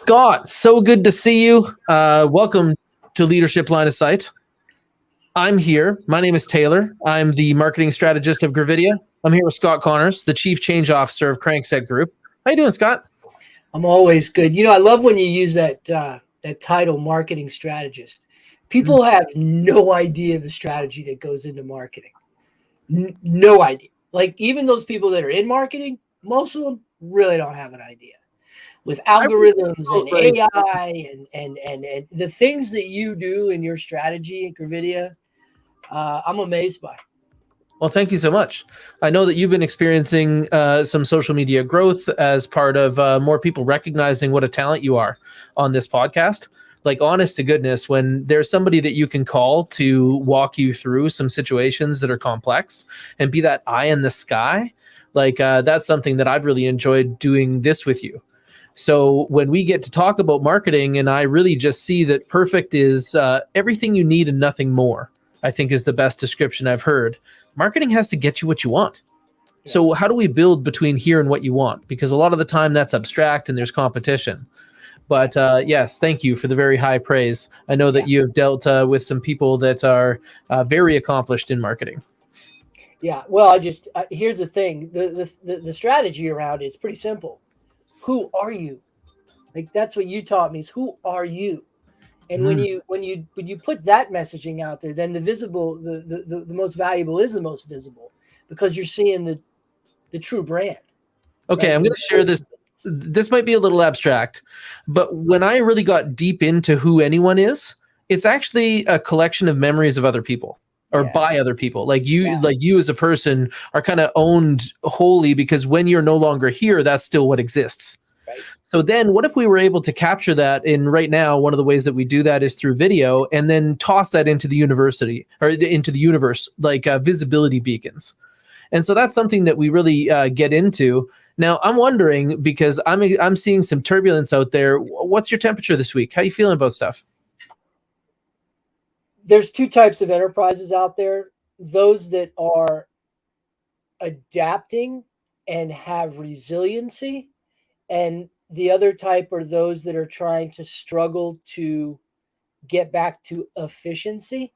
Scott, so good to see you. Welcome to Leadership Line of Sight. I'm here. My name is Taylor. I'm the marketing strategist of Gravidia. I'm here with Scott Connors, the chief change officer of Crankset Group. How you doing, Scott? I'm always good. You know, I love when you use that title, marketing strategist. People have no idea the strategy that goes into marketing. No idea. Like even those people that are in marketing, most of them really don't have an idea. With algorithms and AI and the things that you do in your strategy at Gravidia, I'm amazed by. Well, thank you so much. I know that you've been experiencing some social media growth as part of more people recognizing what a talent you are on this podcast. Like, honest to goodness, when there's somebody that you can call to walk you through some situations that are complex and be that eye in the sky, like that's something that I've really enjoyed doing this with you. So when we get to talk about marketing, and I really just see that perfect is everything you need and nothing more, I think is the best description I've heard. Marketing has to get you what you want. Yeah. So how do we build between here and what you want? Because a lot of the time that's abstract and there's competition. But yes, thank you for the very high praise. I know that you have dealt with some people that are very accomplished in marketing. Yeah, well, I just here's the thing: the strategy around it is pretty simple. Who are you? Like that's what you taught me is who are you? And when you put that messaging out there, then the visible, the most valuable is the most visible because you're seeing the true brand. Okay, right? I'm going to share this. This might be a little abstract, but when I really got deep into who anyone is, it's actually a collection of memories of other people or by other people. Like you as a person are kind of owned wholly because when you're no longer here, that's still what exists. Right. So then what if we were able to capture that? And right now, one of the ways that we do that is through video and then toss that into the university or into the universe, like visibility beacons. And so that's something that we really get into. Now, I'm wondering, because I'm seeing some turbulence out there. What's your temperature this week? How are you feeling about stuff? There's two types of enterprises out there. Those that are adapting and have resiliency. And the other type are those that are trying to struggle to get back to efficiency.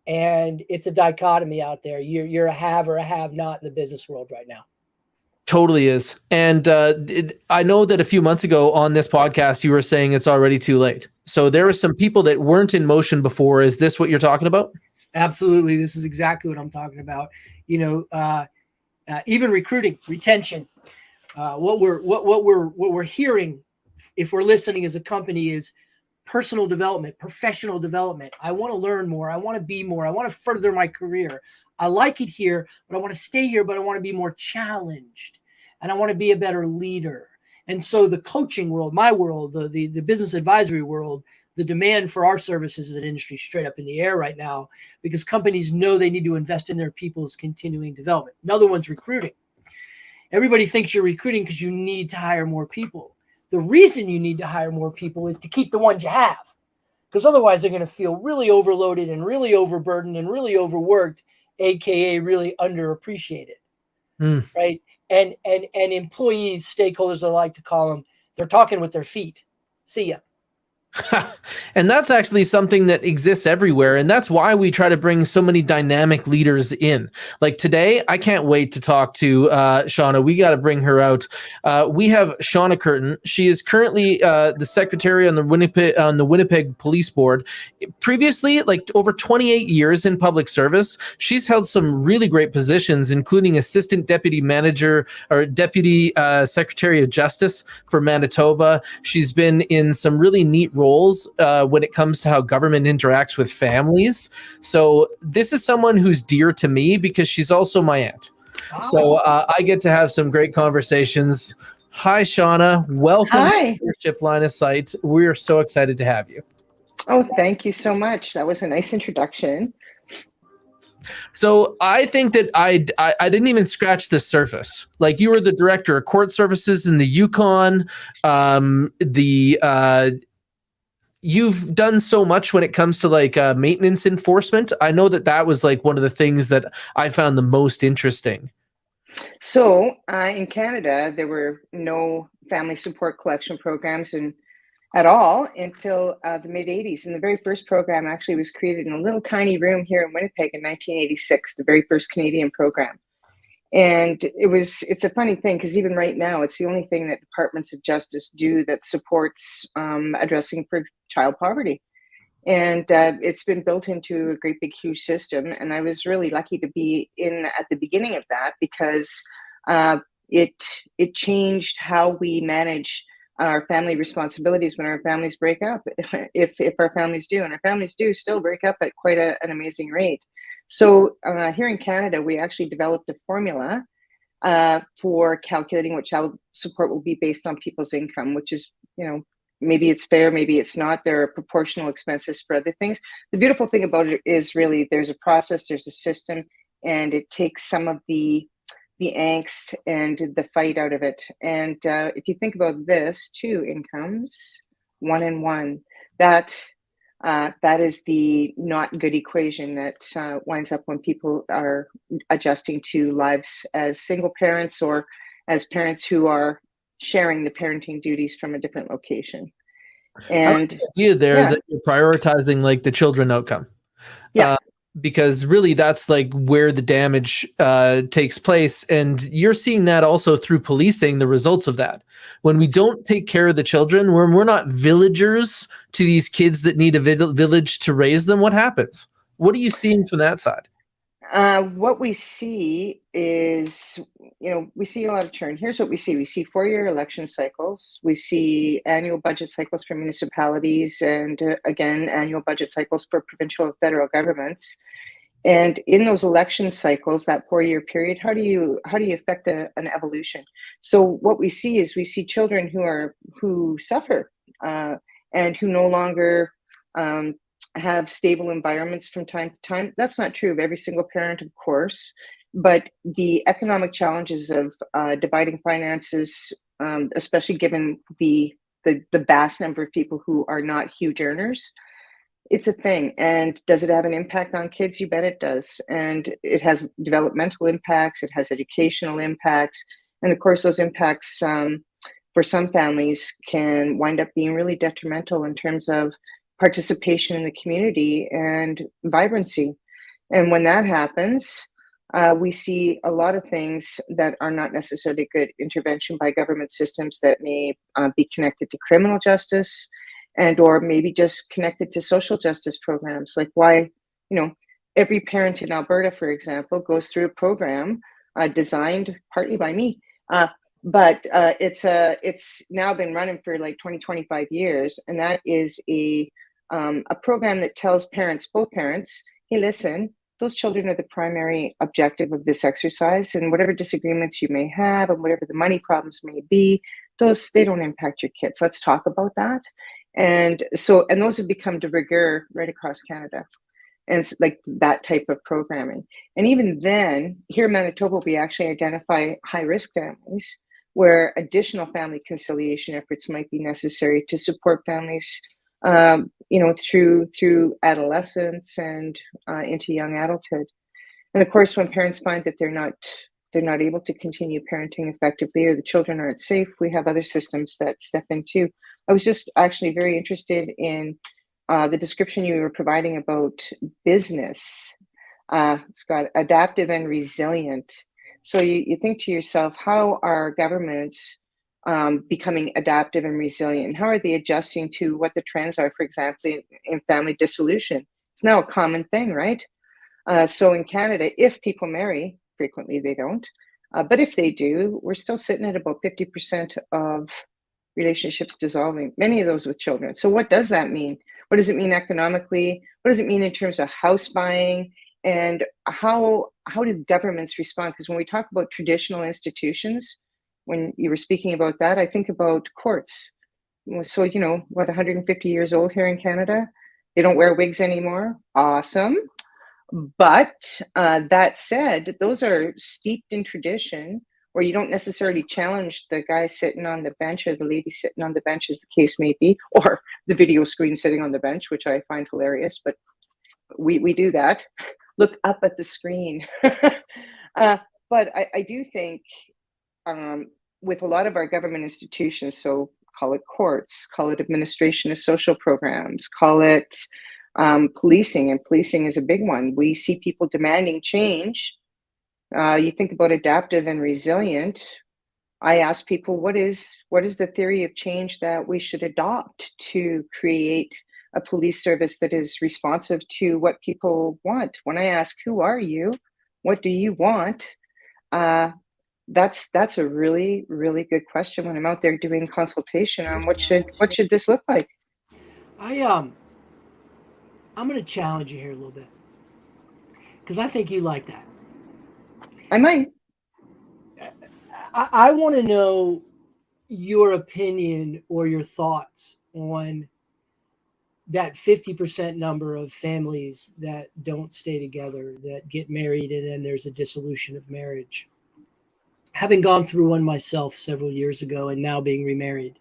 And it's a dichotomy out there. You're a have or a have not in the business world right now. Totally is. And I know that a few months ago on this podcast, you were saying it's already too late. So there were some people that weren't in motion before. Is this what you're talking about? Absolutely. This is exactly what I'm talking about. You know, even recruiting, retention. What we're hearing, if we're listening as a company, is personal development, professional development. I want to learn more. I want to be more. I want to further my career. I like it here, but I want to stay here, but I want to be more challenged and I want to be a better leader. And so the coaching world, my world, the business advisory world, the demand for our services as an industry is straight up in the air right now because companies know they need to invest in their people's continuing development. Another one's recruiting. Everybody thinks you're recruiting because you need to hire more people. The reason you need to hire more people is to keep the ones you have, because otherwise they're going to feel really overloaded and really overburdened and really overworked, aka really underappreciated, right? And employees, stakeholders, I like to call them, they're talking with their feet. See ya. And that's actually something that exists everywhere. And that's why we try to bring so many dynamic leaders in. Like today, I can't wait to talk to Shauna. We got to bring her out. We have Shauna Curtin. She is currently the secretary on the Winnipeg Police Board. Previously, like over 28 years in public service, she's held some really great positions, including assistant deputy manager or deputy secretary of justice for Manitoba. She's been in some really neat roles when it comes to how government interacts with families. So this is someone who's dear to me because she's also my aunt. Oh. So I get to have some great conversations. Hi, Shauna. Welcome to Leadership Line of Sight. We're so excited to have you. Oh, thank you so much. That was a nice introduction. So I think that I didn't even scratch the surface. Like you were the director of court services in the Yukon. You've done so much when it comes to like maintenance enforcement. I know that was like one of the things that I found the most interesting. So in Canada, there were no family support collection programs. And at all until the mid 80s. And the very first program actually was created in a little tiny room here in Winnipeg in 1986, the very first Canadian program. And it's a funny thing because even right now, it's the only thing that departments of justice do that supports addressing for child poverty. And it's been built into a great big huge system. And I was really lucky to be in at the beginning of that because it changed how we manage our family responsibilities when our families break up, if our families do, and our families do still break up at quite an amazing rate. So here in Canada, we actually developed a formula for calculating what child support will be based on people's income, which is, maybe it's fair, maybe it's not. There are proportional expenses for other things. The beautiful thing about it is really there's a process, there's a system, and it takes some of the angst and the fight out of it. And if you think about this, 2 incomes, 1 and 1, that is the not good equation that winds up when people are adjusting to lives as single parents or as parents who are sharing the parenting duties from a different location. And I like the idea there that you're prioritizing like the children outcome. Yeah. Because really that's like where the damage takes place. And you're seeing that also through policing the results of that. When we don't take care of the children, when we're not villagers to these kids that need a village to raise them, what happens? What are you seeing from that side? What we see is, we see a lot of churn. Here's what we see. We see 4-year election cycles. We see annual budget cycles for municipalities and, again, annual budget cycles for provincial and federal governments. And in those election cycles, that 4-year period, how do you affect an evolution? So what we see is we see children who suffer and who no longer have stable environments from time to time. That's not true of every single parent, of course, but the economic challenges of dividing finances, especially given the vast number of people who are not huge earners, it's a thing. And does it have an impact on kids? You bet it does. And it has developmental impacts, it has educational impacts, and of course those impacts for some families can wind up being really detrimental in terms of participation in the community and vibrancy. And when that happens, we see a lot of things that are not necessarily good intervention by government systems that may be connected to criminal justice and or maybe just connected to social justice programs. Like why, every parent in Alberta, for example, goes through a program designed partly by me, but it's now been running for like 25 years. And that is a program that tells both parents, hey, listen, those children are the primary objective of this exercise, and whatever disagreements you may have and whatever the money problems may be, they don't impact your kids. Let's talk about that. And those have become de rigueur right across Canada. And it's like that type of programming. And even then, here in Manitoba, we actually identify high-risk families where additional family conciliation efforts might be necessary to support families through adolescence and into young adulthood. And of course, when parents find that they're not able to continue parenting effectively or the children aren't safe, we have other systems that step in too. I was just actually very interested in the description you were providing about business. Scott, adaptive and resilient. So you think to yourself, how are governments becoming adaptive and resilient? How are they adjusting to what the trends are, for example, in family dissolution? It's now a common thing, right? So in Canada, if people marry, frequently they don't, but if they do, we're still sitting at about 50% of relationships dissolving, many of those with children. So what does that mean? What does it mean economically? What does it mean in terms of house buying? And how do governments respond? Because when we talk about traditional institutions, when you were speaking about that, I think about courts. So, 150 years old here in Canada, they don't wear wigs anymore. Awesome. But that said, those are steeped in tradition where you don't necessarily challenge the guy sitting on the bench or the lady sitting on the bench, as the case may be, or the video screen sitting on the bench, which I find hilarious, but we do that. Look up at the screen. But I do think with a lot of our government institutions, so call it courts, call it administration of social programs, call it policing, and policing is a big one. We see people demanding change. You think about adaptive and resilient. I ask people, what is the theory of change that we should adopt to create a police service that is responsive to what people want? When I ask, who are you? What do you want? That's a really, really good question when I'm out there doing consultation on what should this look like. I'm going to challenge you here a little bit because I think you like that. I might. I want to know your opinion or your thoughts on that 50% number of families that don't stay together, that get married, and then there's a dissolution of marriage. Having gone through one myself several years ago and now being remarried,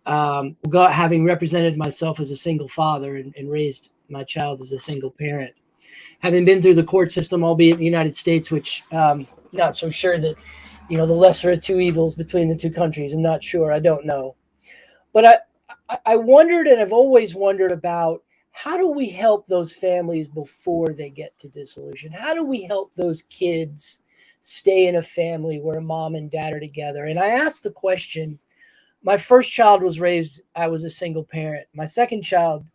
having represented myself as a single father and raised my child as a single parent, having been through the court system, albeit in the United States, which not so sure that, the lesser of two evils between the two countries. I'm not sure. I don't know. But I wondered, and I've always wondered about, how do we help those families before they get to dissolution? How do we help those kids stay in a family where mom and dad are together? And I asked the question, my first child was raised, I was a single parent. My second child,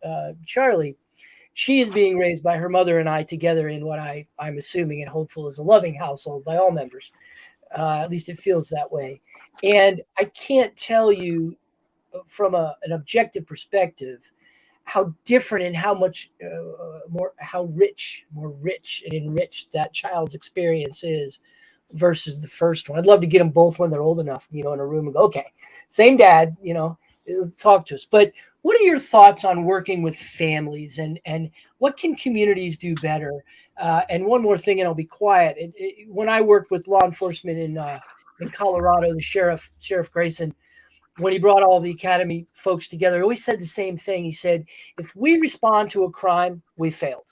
Charlie, she is being raised by her mother and I together in what I'm assuming and hopeful is a loving household by all members. At least it feels that way. And I can't tell you from an objective perspective how different and how much more rich and enriched that child's experience is versus the first one. I'd love to get them both when they're old enough, in a room and go, okay, same dad, talk to us. But what are your thoughts on working with families and what can communities do better? And one more thing, and I'll be quiet. When I worked with law enforcement in Colorado, the Sheriff Grayson, when he brought all the academy folks together, he always said the same thing. He said, if we respond to a crime, we failed.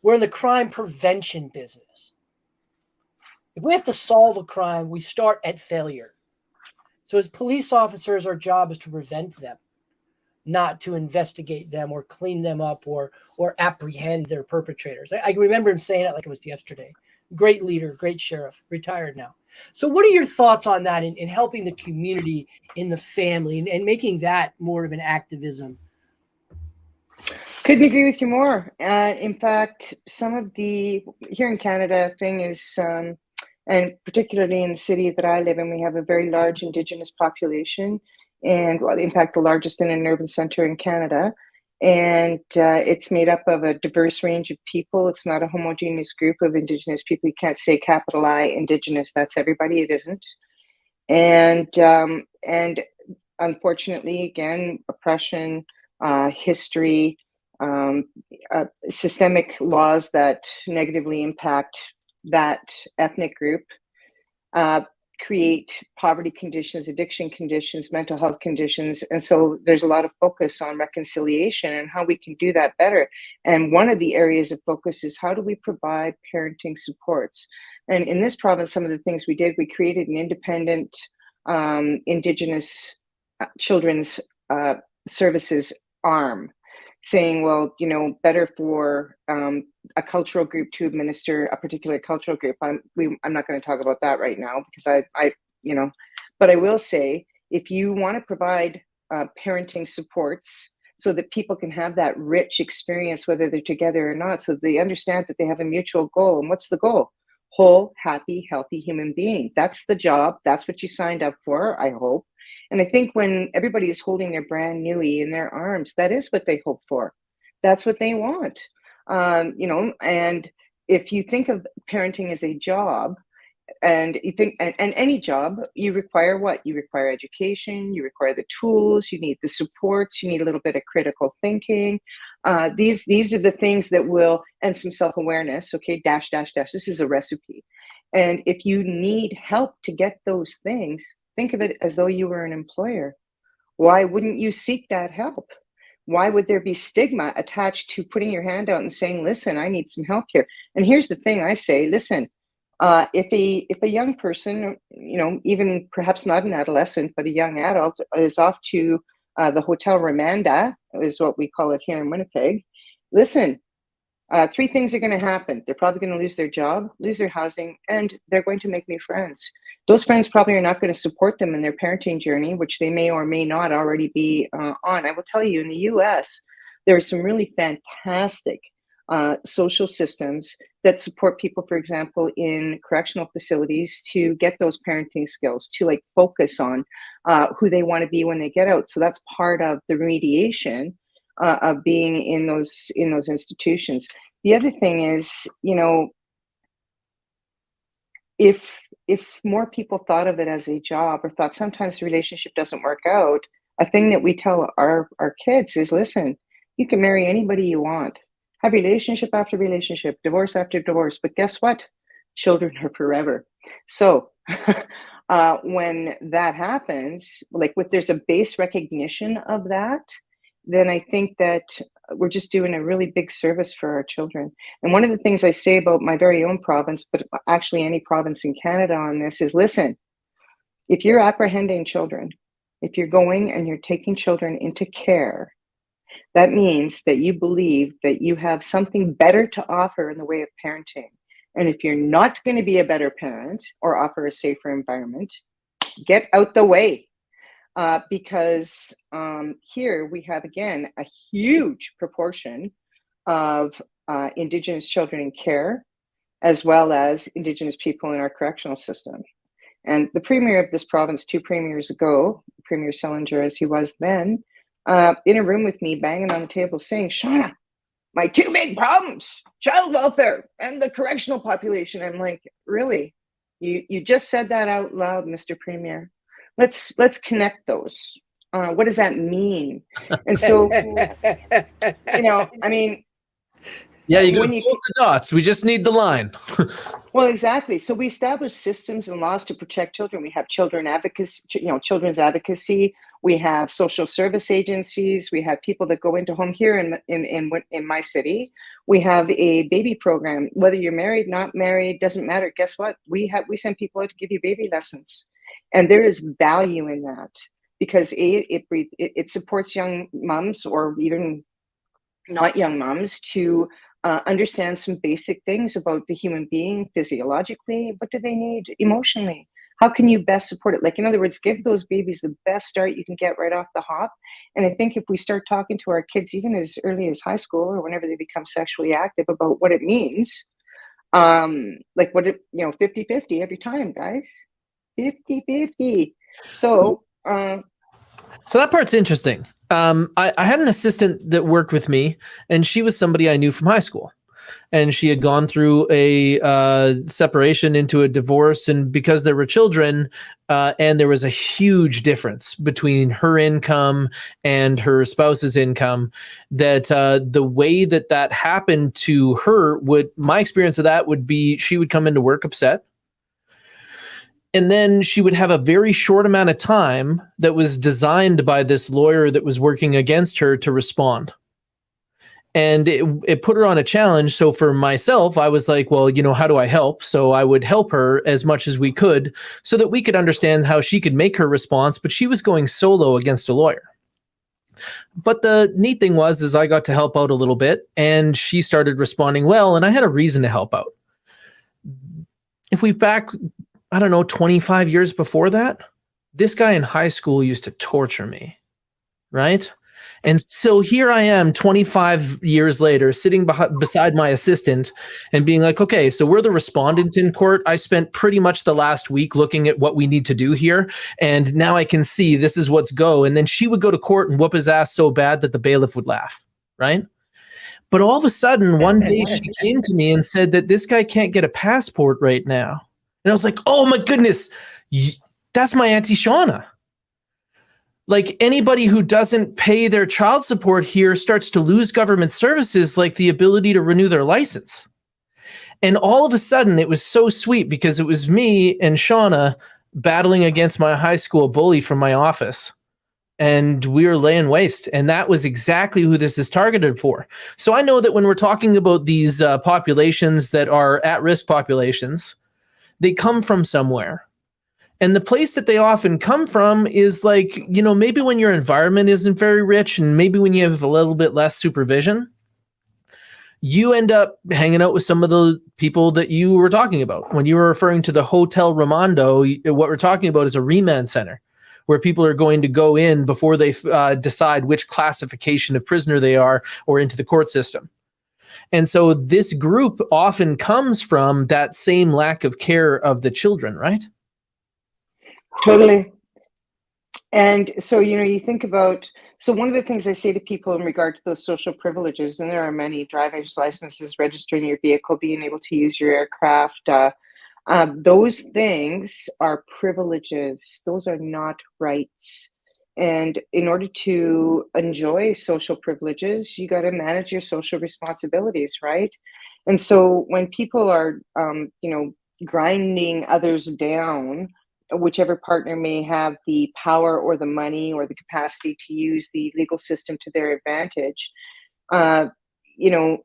We're in the crime prevention business. If we have to solve a crime, we start at failure. So as police officers, our job is to prevent them, not to investigate them or clean them up or apprehend their perpetrators. I remember him saying it like it was yesterday. Great leader, great sheriff, retired now. So what are your thoughts on that in helping the community, in the family, and making that more of an activism? Couldn't agree with you more. In fact, some of the, here in Canada, thing is, and particularly in the city that I live in, we have a very large Indigenous population, and in fact, the largest in an urban center in Canada. And it's made up of a diverse range of people. It's not a homogeneous group of Indigenous people. You can't say capital I Indigenous, that's everybody. It isn't. And unfortunately, again, oppression, history, systemic laws that negatively impact that ethnic group, create poverty conditions, addiction conditions, mental health conditions. And so there's a lot of focus on reconciliation and how we can do that better. And one of the areas of focus is how do we provide parenting supports? And in this province, some of the things we did, we created an independent Indigenous children's services arm, saying, well, better for a cultural group to administer a particular cultural group. I'm not going to talk about that right now because but I will say, if you want to provide parenting supports so that people can have that rich experience, whether they're together or not, so they understand that they have a mutual goal. And what's the goal? Whole, happy, healthy human being. That's the job. That's what you signed up for, I hope. And I think when everybody is holding their brand newie in their arms, that is what they hope for. That's what they want. And if you think of parenting as a job, and you think, and any job, you require what? You require education, you require the tools, you need the supports, you need a little bit of critical thinking. These are the things that will, and some self-awareness, okay, dash, dash, dash. This is a recipe. And if you need help to get those things, think of it as though you were an employer. Why wouldn't you seek that help? Why would there be stigma attached to putting your hand out and saying, listen, I need some help here? And here's the thing I say, listen, If a young person, even perhaps not an adolescent, but a young adult is off to the Hotel Ramanda, is what we call it here in Winnipeg, listen, three things are going to happen. They're probably going to lose their job, lose their housing, and they're going to make new friends. Those friends probably are not going to support them in their parenting journey, which they may or may not already be on. I will tell you, in the US, there are some really fantastic social systems that support people, for example, in correctional facilities to get those parenting skills, to like focus on who they want to be when they get out. So that's part of the remediation of being in those institutions. The other thing is, if more people thought of it as a job, or thought sometimes the relationship doesn't work out, a thing that we tell our kids is, listen, you can marry anybody you want, have relationship after relationship, divorce after divorce, but guess what? Children are forever. So when that happens, there's a base recognition of that, then I think that we're just doing a really big service for our children. And one of the things I say about my very own province, but actually any province in Canada on this, is listen, if you're apprehending children, if you're going and you're taking children into care, that means that you believe that you have something better to offer in the way of parenting. And if you're not going to be a better parent or offer a safer environment, get out the way. Because here we have, again, a huge proportion of Indigenous children in care, as well as Indigenous people in our correctional system. And the premier of this province 2 premiers ago, Premier Sellinger as he was then, in a room with me, banging on the table saying, Shauna, my 2 big problems, child welfare and the correctional population. I'm like, really? You just said that out loud, Mr. Premier. Let's connect those. What does that mean? And so, I mean, yeah, you got to pull the dots. We just need the line. Well, exactly. So we establish systems and laws to protect children. We have children's advocacy. We have social service agencies. We have people that go into home here in my city. We have a baby program. Whether you're married, not married, doesn't matter. Guess what? We send people out to give you baby lessons. And there is value in that because it supports young moms, or even not young moms, to understand some basic things about the human being physiologically. What do they need emotionally? How can you best support it? In other words, give those babies the best start you can get right off the hop. And I think if we start talking to our kids, even as early as high school or whenever they become sexually active, about what it means, 50-50 every time, guys. 50-50. So that part's interesting. I had an assistant that worked with me, and she was somebody I knew from high school. And she had gone through a separation into a divorce, and because there were children, and there was a huge difference between her income and her spouse's income, that the way that happened to her my experience of that would be she would come into work upset. And then she would have a very short amount of time that was designed by this lawyer that was working against her to respond. And it put her on a challenge. So for myself, I was like, well, how do I help? So I would help her as much as we could so that we could understand how she could make her response. But she was going solo against a lawyer. But the neat thing is I got to help out a little bit, and she started responding well, and I had a reason to help out. If we back, 25 years before that, this guy in high school used to torture me, right? And so here I am 25 years later, sitting beside my assistant and being like, okay, so we're the respondent in court. I spent pretty much the last week looking at what we need to do here. And now I can see this is what's go. And then she would go to court and whoop his ass so bad that the bailiff would laugh, right? But all of a sudden, one day she came to me and said that this guy can't get a passport right now. And I was like, oh my goodness, that's my Auntie Shauna. Anybody who doesn't pay their child support here starts to lose government services, like the ability to renew their license. And all of a sudden, it was so sweet because it was me and Shauna battling against my high school bully from my office. And we were laying waste. And that was exactly who this is targeted for. So I know that when we're talking about these populations that are at-risk populations, they come from somewhere. And the place that they often come from is like, you know, maybe when your environment isn't very rich and maybe when you have a little bit less supervision, you end up hanging out with some of the people that you were talking about. When you were referring to the Hotel Ramondo, what we're talking about is a remand center where people are going to go in before they decide which classification of prisoner they are or into the court system. And so this group often comes from that same lack of care of the children, right? Totally. And so, you know, you think about, so one of the things I say to people in regard to those social privileges, and there are many: driver's licenses, registering your vehicle, being able to use your aircraft, those things are privileges. Those are not rights. And in order to enjoy social privileges, you got to manage your social responsibilities, right? And so when people are, you know, grinding others down, whichever partner may have the power or the money or the capacity to use the legal system to their advantage, you know,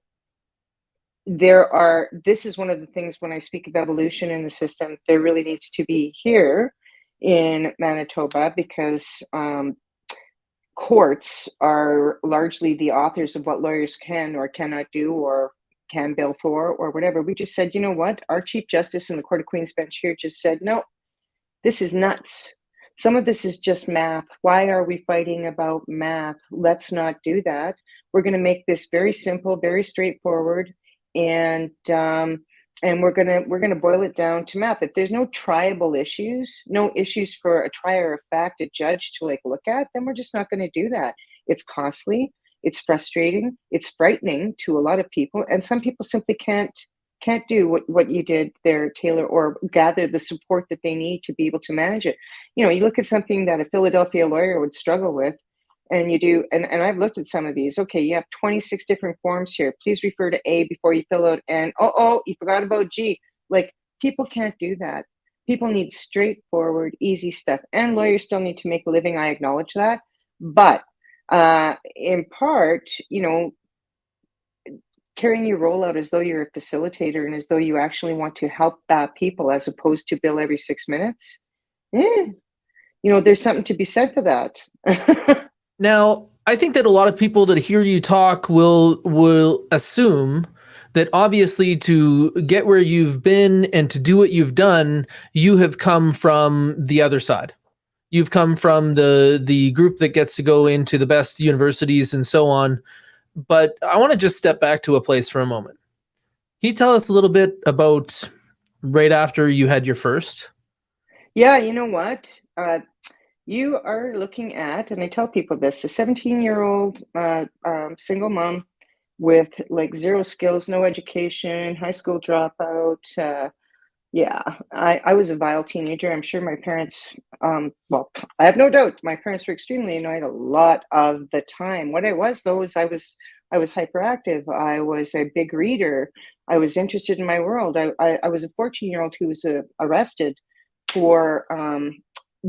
this is one of the things when I speak of evolution in the system, there really needs to be here in Manitoba, because courts are largely the authors of what lawyers can or cannot do or can bill for or whatever. We just said, you know what, our Chief Justice in the Court of Queen's Bench here just said, no, this is nuts. Some of this is just math. Why are we fighting about math? Let's not do that. We're going to make this very simple, very straightforward, and we're gonna boil it down to math. If there's no triable issues, no issues for a trier of fact, a judge to like look at, then we're just not going to do that. It's costly. It's frustrating. It's frightening to a lot of people, and some people simply can't do what you did there, Taylor, or gather the support that they need to be able to manage it. You know, you look at something that a Philadelphia lawyer would struggle with, and you do, and I've looked at some of these. Okay, you have 26 different forms here. Please refer to A before you fill out, and you forgot about G. Like, people can't do that. People need straightforward, easy stuff, and lawyers still need to make a living. I acknowledge that. But in part, you know, carrying your role out as though you're a facilitator and as though you actually want to help people as opposed to bill every 6 minutes. You know, there's something to be said for that. Now, I think that a lot of people that hear you talk will assume that obviously to get where you've been and to do what you've done, you have come from the other side. You've come from the group that gets to go into the best universities and so on. But I want to just step back to a place for a moment. Can you tell us a little bit about right after you had your first? Yeah, you know what? You are looking at, and I tell people this, a 17-year-old single mom with like zero skills, no education, high school dropout. Yeah, I was a vile teenager. I'm sure my parents, well, I have no doubt my parents were extremely annoyed a lot of the time. What I was, though, is I was hyperactive. I was a big reader. I was interested in my world. I was a 14-year-old who was arrested for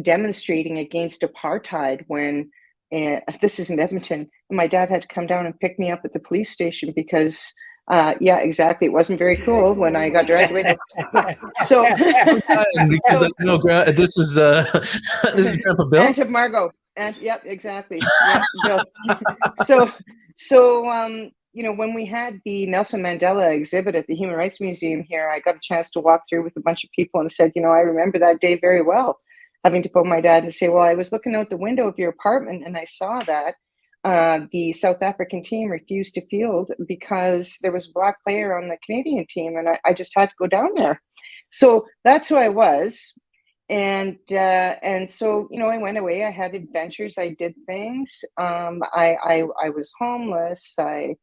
demonstrating against apartheid when, this is in Edmonton, and my dad had to come down and pick me up at the police station because yeah, exactly. It wasn't very cool when I got dragged away. So, because I know this is Grandpa Bill. Aunt of Margot, and yep, exactly. Yep, Bill. So, you know, when we had the Nelson Mandela exhibit at the Human Rights Museum here, I got a chance to walk through with a bunch of people and said, you know, I remember that day very well, having to phone my dad and say, well, I was looking out the window of your apartment and I saw that the South African team refused to field because there was a black player on the Canadian team, and I just had to go down there. So that's who I was, and so, you know, I went away. I had adventures. I did things. I was homeless. I,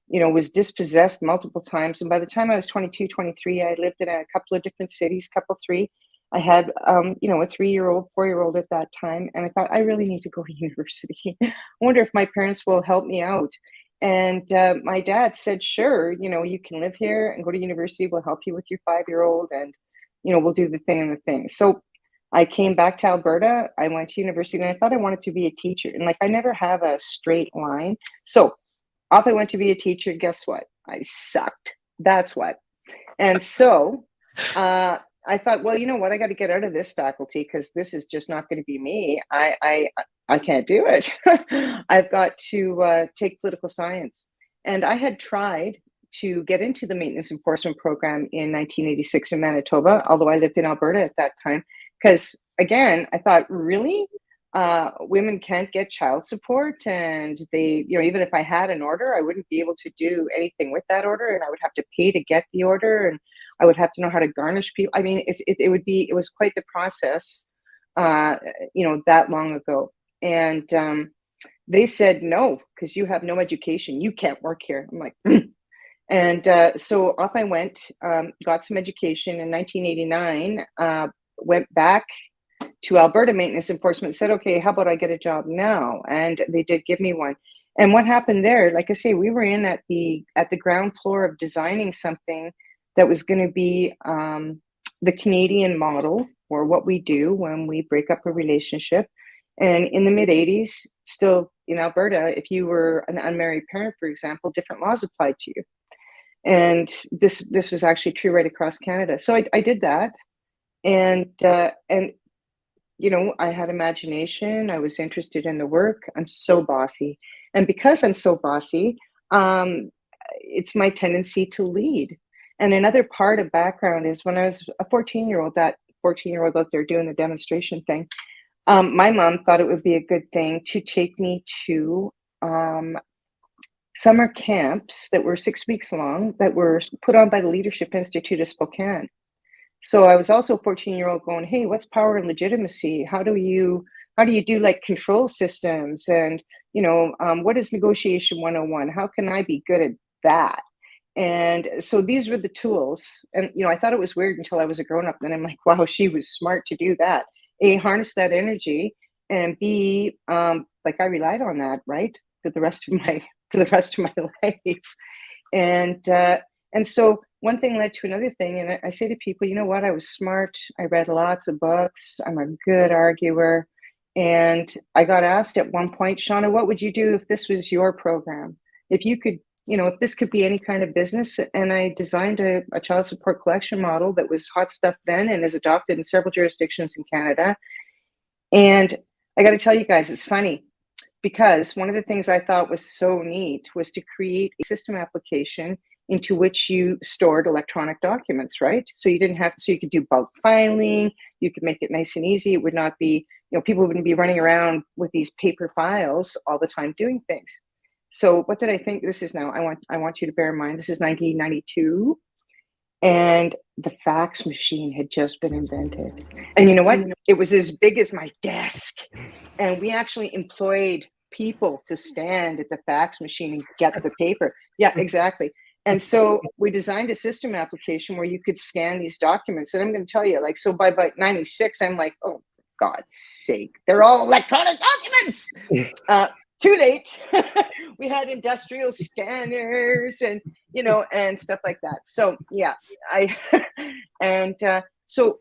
you know, was dispossessed multiple times, and by the time I was 22, 23, I lived in a couple of different cities, three. I had, you know, a 3-year-old, 4-year-old at that time. And I thought, I really need to go to university. I wonder if my parents will help me out. And my dad said, sure, you know, you can live here and go to university. We'll help you with your 5-year-old, and, you know, we'll do the thing and the thing. So I came back to Alberta. I went to university, and I thought I wanted to be a teacher. And like, I never have a straight line. So off I went to be a teacher. Guess what? I sucked. That's what. And so, I thought, well, you know what? I got to get out of this faculty because this is just not going to be me. I can't do it. I've got to take political science. And I had tried to get into the maintenance enforcement program in 1986 in Manitoba, although I lived in Alberta at that time. Because again, I thought, really? Women can't get child support, and they, even if I had an order, I wouldn't be able to do anything with that order, and I would have to pay to get the order, and I would have to know how to garnish people. I mean, it was quite the process, that long ago. And they said, no, because you have no education, you can't work here. I'm like, and so off I went, got some education in 1989, went back to Alberta Maintenance Enforcement, said, okay, how about I get a job now? And they did give me one. And what happened there, like I say, we were in at the ground floor of designing something that was going to be the Canadian model, or what we do when we break up a relationship. And in the mid 80s, still in Alberta, if you were an unmarried parent, for example, different laws applied to you. And this was actually true right across Canada. So I did that. And I had imagination. I was interested in the work. I'm so bossy. And because I'm so bossy, it's my tendency to lead. And another part of background is when I was a 14-year-old, that 14-year-old out there doing the demonstration thing, my mom thought it would be a good thing to take me to summer camps that were 6 weeks long that were put on by the Leadership Institute of Spokane. So I was also a 14-year-old going, hey, what's power and legitimacy? How do you do like control systems? And, what is negotiation 101? How can I be good at that? And so these were the tools. And, I thought it was weird until I was a grown-up. Then I'm like, wow, she was smart to do that. A, harness that energy, and B, I relied on that, right? For the rest of my life. And so one thing led to another thing. And I say to people, you know what? I was smart. I read lots of books. I'm a good arguer. And I got asked at one point, Shauna, what would you do if this was your program? If you could, if this could be any kind of business. And I designed a child support collection model that was hot stuff then and is adopted in several jurisdictions in Canada. And I got to tell you guys, it's funny, because one of the things I thought was so neat was to create a system application into which you stored electronic documents, right? So you could do bulk filing, you could make it nice and easy. It would not be, people wouldn't be running around with these paper files all the time doing things. So what did I think this is now? I want you to bear in mind, this is 1992, and the fax machine had just been invented. And you know what? It was as big as my desk. And we actually employed people to stand at the fax machine and get the paper. Yeah, exactly. And so we designed a system application where you could scan these documents. And I'm going to tell you, so by 96, I'm like, oh, for God's sake, they're all electronic documents. Too late. We had industrial scanners and, and stuff like that. So, yeah, so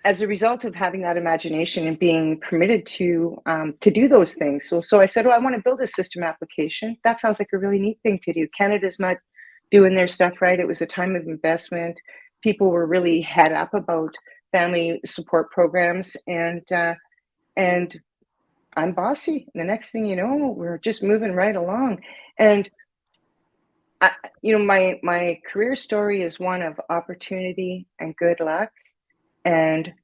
as a result of having that imagination and being permitted to do those things. So I said, well, I want to build a system application. That sounds like a really neat thing to do. Canada's not doing their stuff right. It was a time of investment. People were really head up about family support programs, and I'm bossy. And the next thing you know, we're just moving right along. And my career story is one of opportunity and good luck and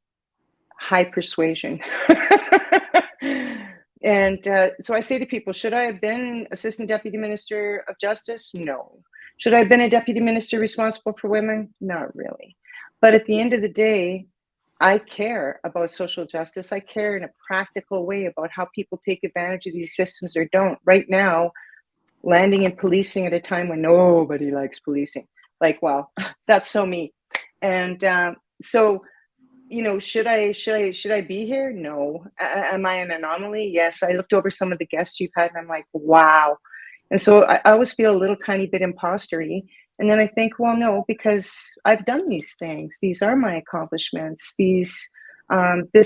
high persuasion. And so I say to people, should I have been Assistant Deputy Minister of Justice? No. Should I have been a Deputy Minister responsible for women? Not really. But at the end of the day, I care about social justice. I care in a practical way about how people take advantage of these systems or don't. Right now, landing in policing at a time when nobody likes policing. Wow, that's so me. And so, should I be here? No. Am I an anomaly? Yes. I looked over some of the guests you've had and I'm like, wow. And so I always feel a little tiny bit imposter-y. And then I think, well, no, because I've done these things. These are my accomplishments. This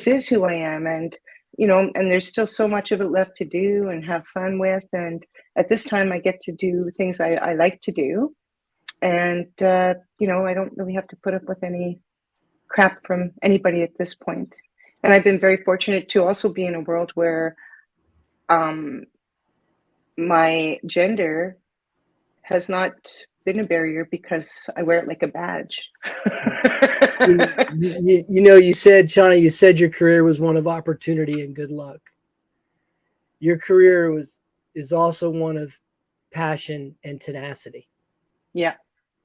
is who I am. And, and there's still so much of it left to do and have fun with. And at this time I get to do things I like to do. And, I don't really have to put up with any crap from anybody at this point. And I've been very fortunate to also be in a world where my gender has not been a barrier because I wear it like a badge. You said, Shauna, you said your career was one of opportunity and good luck. Your career is also one of passion and tenacity. Yeah,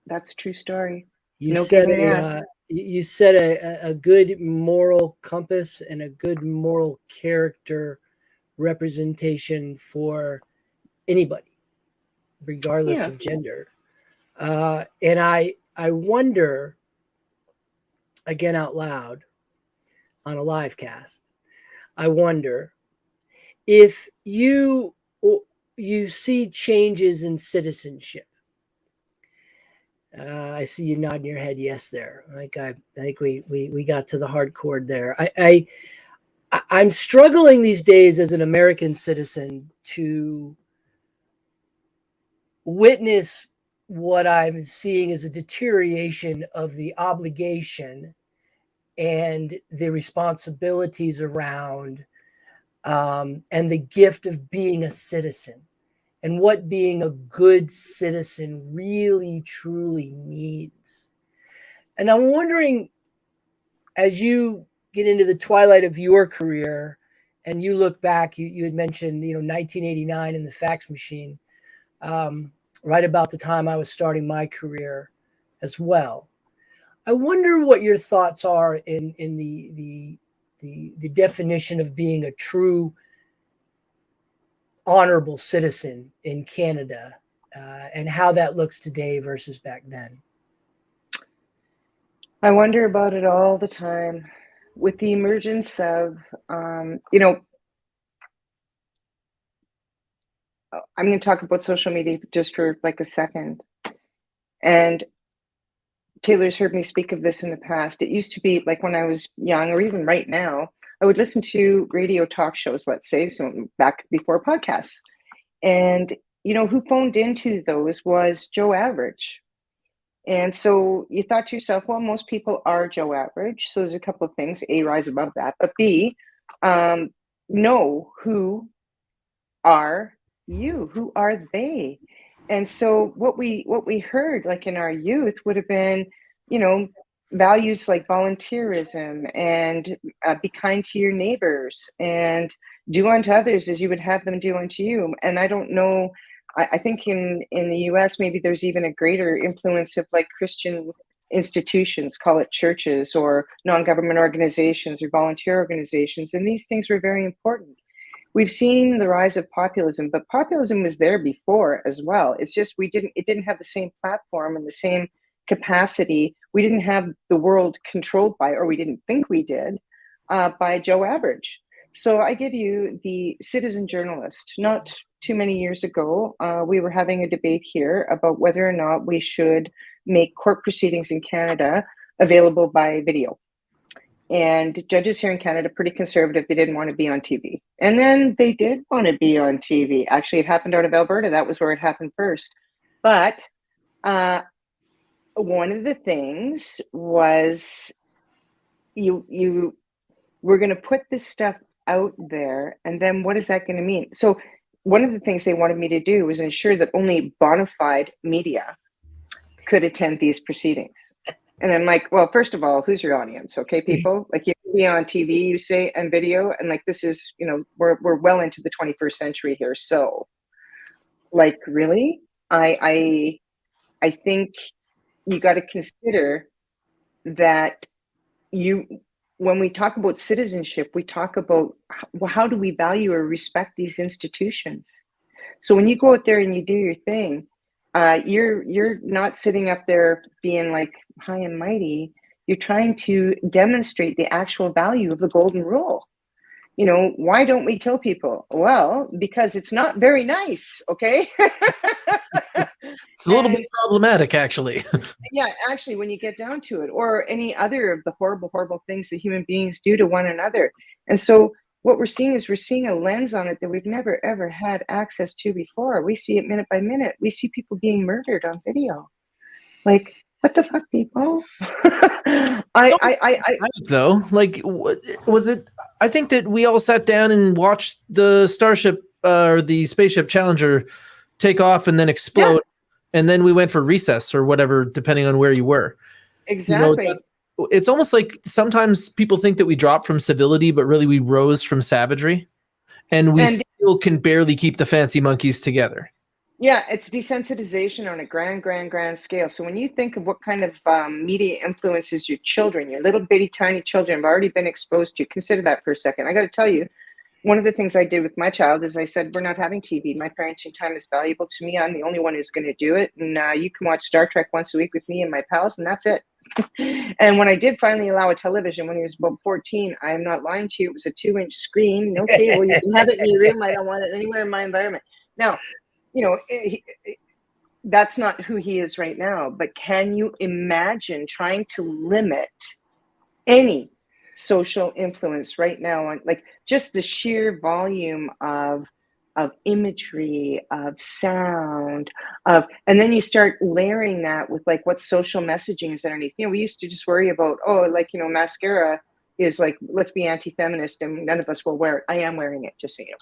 that's a true story. You said a good moral compass and a good moral character representation for anybody, regardless of gender. And I wonder, again out loud on a live cast, I wonder if you see changes in citizenship. I see you nodding your head yes there. Like I think we got to the hard chord there. I'm struggling these days as an American citizen to witness what I'm seeing as a deterioration of the obligation and the responsibilities around and the gift of being a citizen, and what being a good citizen really truly means. And I'm wondering, as you get into the twilight of your career and you look back, you had mentioned 1989 and the fax machine, right about the time I was starting my career as well. I wonder what your thoughts are in the definition of being a true honorable citizen in Canada, and how that looks today versus back then. I wonder about it all the time. With the emergence of, I'm going to talk about social media just for like a second. And Taylor's heard me speak of this in the past. It used to be like when I was young, or even right now, I would listen to radio talk shows, let's say, so back before podcasts. And, who phoned into those was Joe Average. And so you thought to yourself, well, most people are Joe Average. So there's a couple of things, A, rise above that, but B, know who are you? Who are they? And so what we heard, like in our youth, would have been, values like volunteerism and be kind to your neighbors and do unto others as you would have them do unto you. And I don't know, I think in the US, maybe there's even a greater influence of like Christian institutions, call it churches or non-government organizations or volunteer organizations. And these things were very important. We've seen the rise of populism, but populism was there before as well. It's just it didn't have the same platform and the same capacity. We didn't have the world controlled by, or we didn't think we did, by Joe Average. So I give you the citizen journalist. Not too many years ago, we were having a debate here about whether or not we should make court proceedings in Canada available by video. And judges here in Canada, pretty conservative, they didn't want to be on TV. And then they did want to be on TV. Actually, it happened out of Alberta. That was where it happened first. But one of the things was you were going to put this stuff out there. And then what is that going to mean? So one of the things they wanted me to do was ensure that only bona fide media could attend these proceedings. And I'm like, well, first of all, who's your audience? Okay, people, like you can be on TV, you say, and video. And like, this is, we're well into the 21st century here. So like, really, I think you got to consider that when we talk about citizenship, we talk about how do we value or respect these institutions? So when you go out there and you do your thing, you're not sitting up there being like high and mighty. You're trying to demonstrate the actual value of the golden rule. Why don't we kill people? Well, because it's not very nice. Okay. It's a little bit problematic, actually. Yeah, actually, when you get down to it, or any other of the horrible, horrible things that human beings do to one another. And so what we're seeing a lens on it that we've never, ever had access to before. We see it minute by minute. We see people being murdered on video. Like, What the fuck, people? So, though, like, was it? I think that we all sat down and watched the Starship or the spaceship Challenger take off and then explode, and then we went for recess or whatever, depending on where you were. Exactly. You know, it's almost like sometimes people think that we dropped from civility, but really we rose from savagery, and we still can barely keep the fancy monkeys together. Yeah, it's desensitization on a grand scale. So when you think of what kind of media influences your children, your little bitty tiny children have already been exposed to, consider that for a second. I got to tell you, one of the things I did with my child is I said, we're not having TV. My parenting time is valuable to me. I'm the only one who's going to do it. And you can watch Star Trek once a week with me and my pals, and that's it. And when I did finally allow a television when he was about 14, I am not lying to you, it was a 2-inch screen, no cable. You can have it in your room. I don't want it anywhere in my environment. Now, you know, that's not who he is right now. But can you imagine trying to limit any social influence right now on, like, just the sheer volume of imagery, of sound, and then you start layering that with like what social messaging is underneath. You know, we used to just worry about, mascara is like, let's be anti-feminist and none of us will wear it. I am wearing it, just so you know.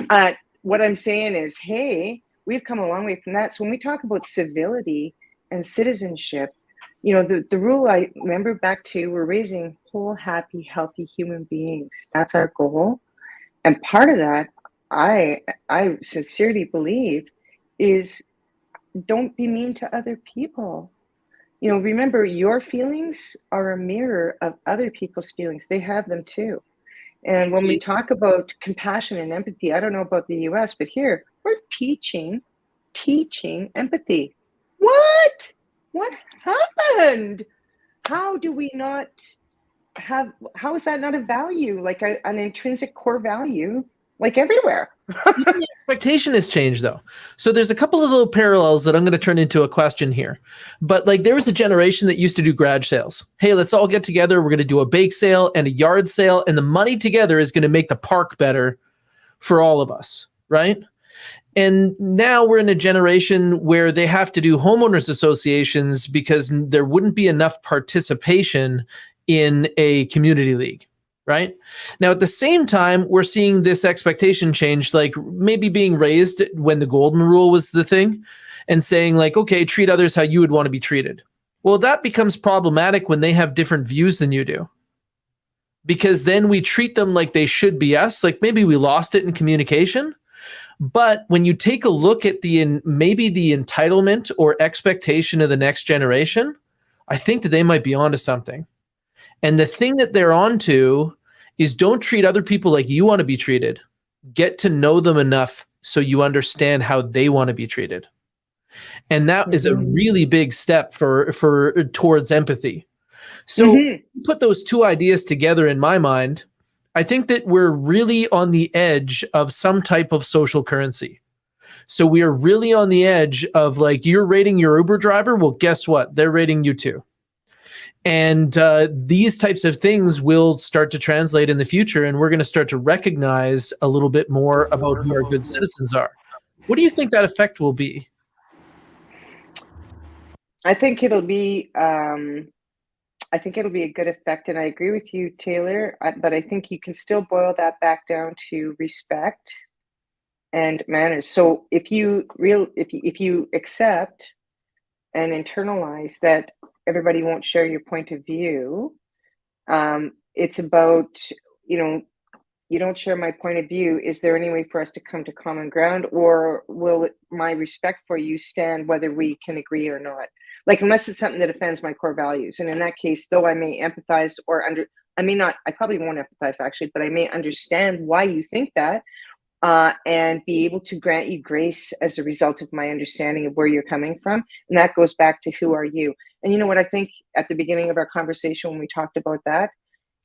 But what I'm saying is, hey, we've come a long way from that. So when we talk about civility and citizenship, you know, the rule I remember back to, we're raising whole, happy, healthy human beings. That's our goal. And part of that, I sincerely believe, is don't be mean to other people. You know, remember, your feelings are a mirror of other people's feelings. They have them too. And when we talk about compassion and empathy, I don't know about the US, but here we're teaching empathy. What happened? How do we not have, how is that not a value, like an intrinsic core value, like everywhere? The expectation has changed, though. So there's a couple of little parallels that I'm going to turn into a question here. But like, there was a generation that used to do garage sales. Hey, let's all get together. We're going to do a bake sale and a yard sale, and the money together is going to make the park better for all of us, right? And now we're in a generation where they have to do homeowners associations because there wouldn't be enough participation in a community league. Right? Now, at the same time, we're seeing this expectation change, like maybe being raised when the golden rule was the thing and saying like, okay, treat others how you would want to be treated. Well, that becomes problematic when they have different views than you do, because then we treat them like they should be us. Like maybe we lost it in communication. But when you take a look at maybe the entitlement or expectation of the next generation, I think that they might be onto something. And the thing that they're onto is, don't treat other people like you want to be treated. Get to know them enough so you understand how they want to be treated. And that is a really big step towards empathy. So put those two ideas together in my mind, I think that we're really on the edge of some type of social currency. So we are really on the edge of, like, you're rating your Uber driver. Well, guess what? They're rating you too. And these types of things will start to translate in the future, and we're going to start to recognize a little bit more about who our good citizens are. What do you think that effect will be? I think it'll be a good effect, and I agree with you, Taylor. But I think you can still boil that back down to respect and manners. So if you accept and internalize that everybody won't share your point of view, it's about, you don't share my point of view. Is there any way for us to come to common ground, or will my respect for you stand whether we can agree or not? Like, unless it's something that offends my core values. And in that case, though I may empathize I probably won't empathize actually, but I may understand why you think that, and be able to grant you grace as a result of my understanding of where you're coming from. And that goes back to, who are you? And you know what I think at the beginning of our conversation when we talked about that,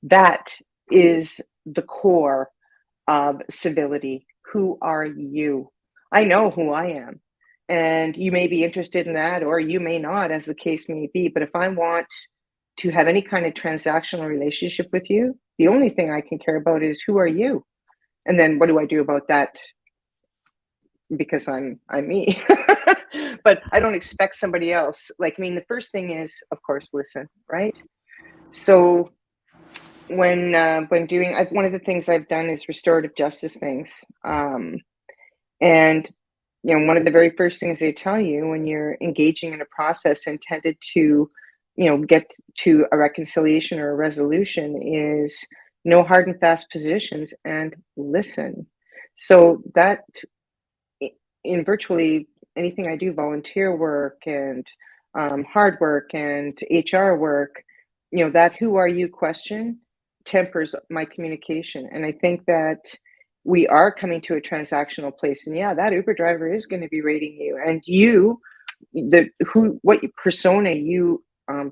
that is the core of civility. Who are you? I know who I am. And you may be interested in that, or you may not, as the case may be. But if I want to have any kind of transactional relationship with you, the only thing I can care about is, who are you? And then what do I do about that? Because I'm me. but I don't expect somebody else. Like, I mean, the first thing is, of course, listen, right? So when doing, one of the things I've done is restorative justice things. And, you know, one of the very first things they tell you when you're engaging in a process intended to, you know, get to a reconciliation or a resolution is no hard and fast positions and listen. So that in virtually anything I do, volunteer work and hard work and HR work, you know, that who are you question tempers my communication. And I think that we are coming to a transactional place. And yeah, that Uber driver is going to be rating you. And you, what persona you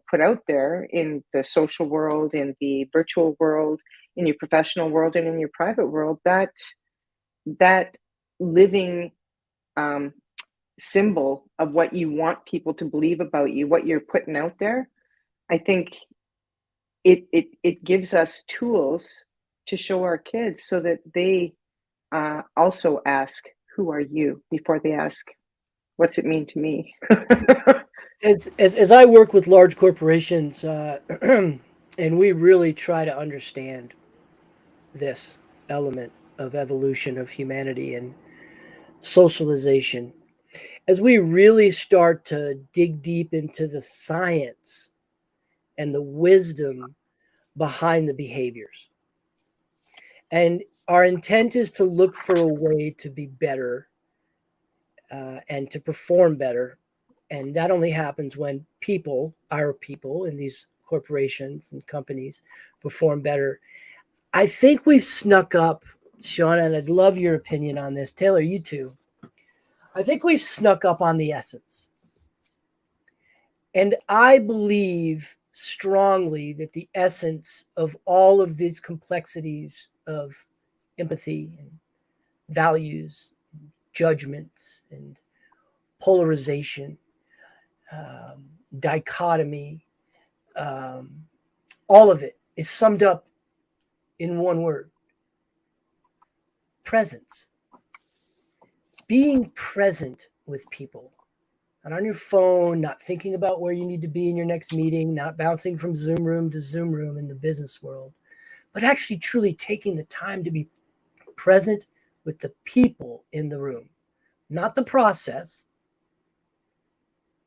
put out there in the social world, in the virtual world, in your professional world, and in your private world, that living symbol of what you want people to believe about you, what you're putting out there, I think it gives us tools to show our kids so that they also ask, who are you, before they ask, what's it mean to me? As I work with large corporations, and we really try to understand this element of evolution of humanity and socialization, as we really start to dig deep into the science and the wisdom behind the behaviors. And our intent is to look for a way to be better and to perform better. And that only happens when our people in these corporations and companies perform better. I think we've snuck up, Shauna, and I'd love your opinion on this. Taylor, you too. I think we've snuck up on the essence. And I believe strongly that the essence of all of these complexities of empathy and values, and judgments and polarization, dichotomy, all of it is summed up in one word: presence. Being present with people. Not on your phone, not thinking about where you need to be in your next meeting, not bouncing from Zoom room to Zoom room in the business world, but actually truly taking the time to be present with the people in the room, not the process,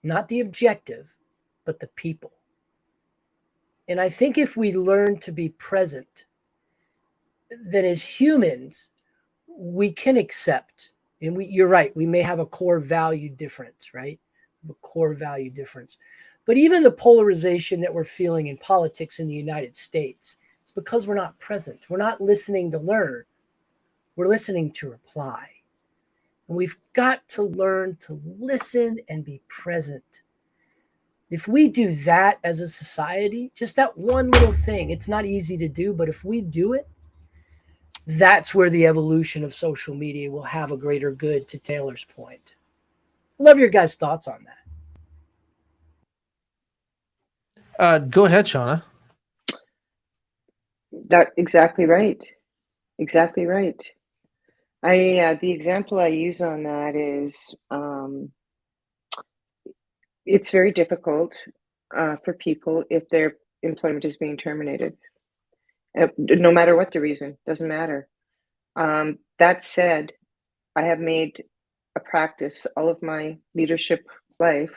not the objective, but the people. And I think if we learn to be present, then as humans, we can accept, and you're right, we may have a core value difference, right? A core value difference. But even the polarization that we're feeling in politics in the United States, it's because we're not present. We're not listening to learn. We're listening to reply. And we've got to learn to listen and be present. If we do that as a society, just that one little thing, it's not easy to do, but if we do it, that's where the evolution of social media will have a greater good, to Taylor's point. Love your guys' thoughts on that. Go ahead, Shauna. That exactly right. Exactly right. The example I use on that is it's very difficult for people if their employment is being terminated. No matter what the reason, doesn't matter. That said, I have made a practice all of my leadership life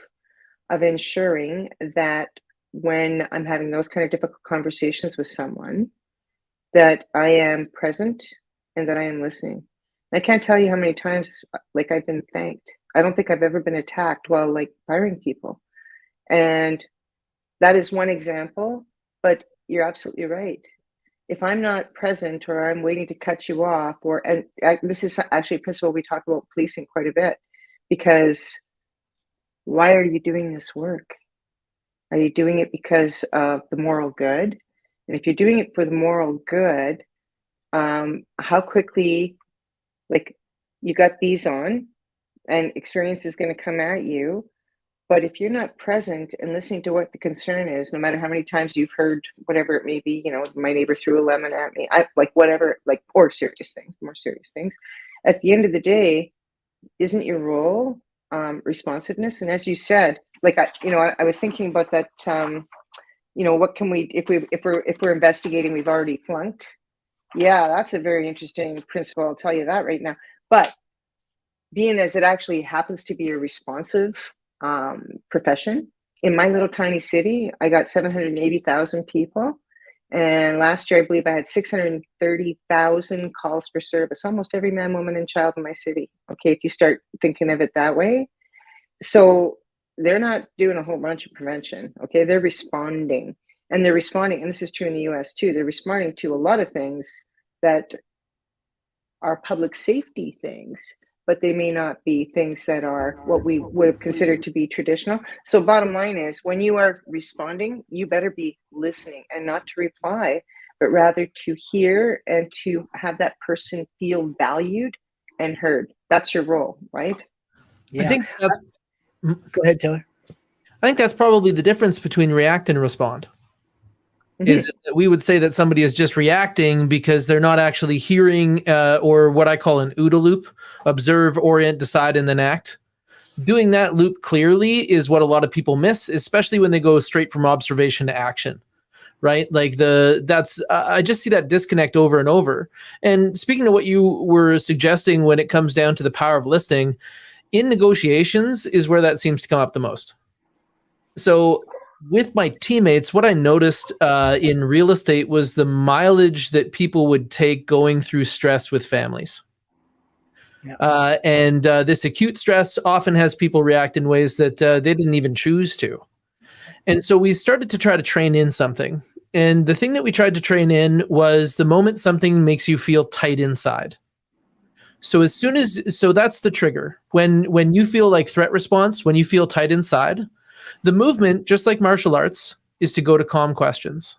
of ensuring that when I'm having those kind of difficult conversations with someone, that I am present and that I am listening. I can't tell you how many times like I've been thanked. I don't think I've ever been attacked while like firing people. And that is one example, but you're absolutely right. If I'm not present or I'm waiting to cut you off, this is actually a principle we talk about policing quite a bit, because why are you doing this work? Are you doing it because of the moral good? And if you're doing it for the moral good, how quickly, like, you got these on and experience is going to come at you. But if you're not present and listening to what the concern is, no matter how many times you've heard whatever it may be, you know, my neighbor threw a lemon at me, whatever, like, or more serious things. At the end of the day, isn't your role responsiveness. And as you said, like I was thinking about that. What can we, if we're investigating, we've already flunked. Yeah, that's a very interesting principle. I'll tell you that right now. But being as it actually happens to be a responsive profession, in my little tiny city, I got 780,000 people. And last year, I believe I had 630,000 calls for service, almost every man, woman, and child in my city. Okay, if you start thinking of it that way. So they're not doing a whole bunch of prevention. Okay, they're responding. And they're responding, and this is true in the US too, they're responding to a lot of things that are public safety things, but they may not be things that are what we would have considered to be traditional. So bottom line is, when you are responding, you better be listening and not to reply, but rather to hear and to have that person feel valued and heard. That's your role, right? Yeah. I think that's, Go ahead, Taylor. I think that's probably the difference between react and respond. Is that we would say that somebody is just reacting because they're not actually hearing, or what I call an OODA loop: observe, orient, decide, and then act. Doing that loop clearly is what a lot of people miss, especially when they go straight from observation to action, right? Like I just see that disconnect over and over. And speaking to what you were suggesting when it comes down to the power of listening, in negotiations is where that seems to come up the most. So with my teammates, what I noticed in real estate was the mileage that people would take going through stress with families. Yeah. And this acute stress often has people react in ways that they didn't even choose to. And so we started to try to train in something. And the thing that we tried to train in was the moment something makes you feel tight inside. So so that's the trigger. When you feel like threat response, when you feel tight inside, the movement, just like martial arts, is to go to calm questions.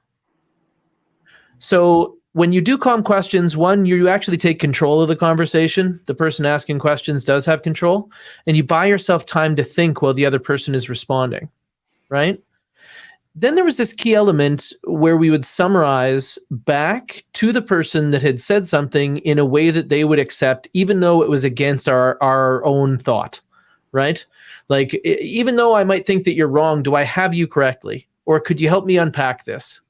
So when you do calm questions, one, you actually take control of the conversation. The person asking questions does have control, and you buy yourself time to think while the other person is responding, right? Then there was this key element where we would summarize back to the person that had said something in a way that they would accept, even though it was against our own thought, right? Like, even though I might think that you're wrong, do I have you correctly? Or could you help me unpack this?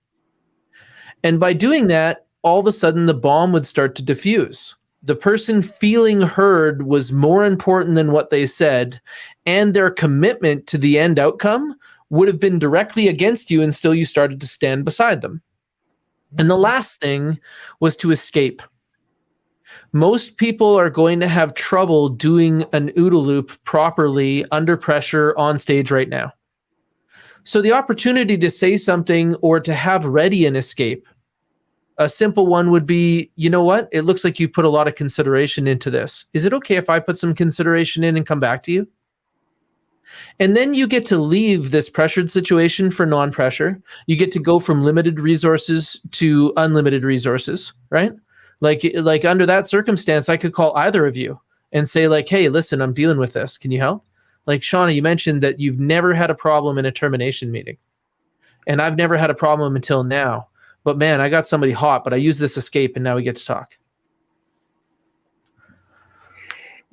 And by doing that, all of a sudden the bomb would start to diffuse. The person feeling heard was more important than what they said, and their commitment to the end outcome would have been directly against you, and still you started to stand beside them. And the last thing was to escape. Most people are going to have trouble doing an OODA loop properly under pressure on stage right now. So the opportunity to say something or to have ready an escape, a simple one would be, you know what? It looks like you put a lot of consideration into this. Is it okay if I put some consideration in and come back to you? And then you get to leave this pressured situation for non-pressure. You get to go from limited resources to unlimited resources, right? Like under that circumstance, I could call either of you and say like, hey, listen, I'm dealing with this. Can you help? Like, Shauna, you mentioned that you've never had a problem in a termination meeting. And I've never had a problem until now. But man, I got somebody hot, but I use this escape and now we get to talk.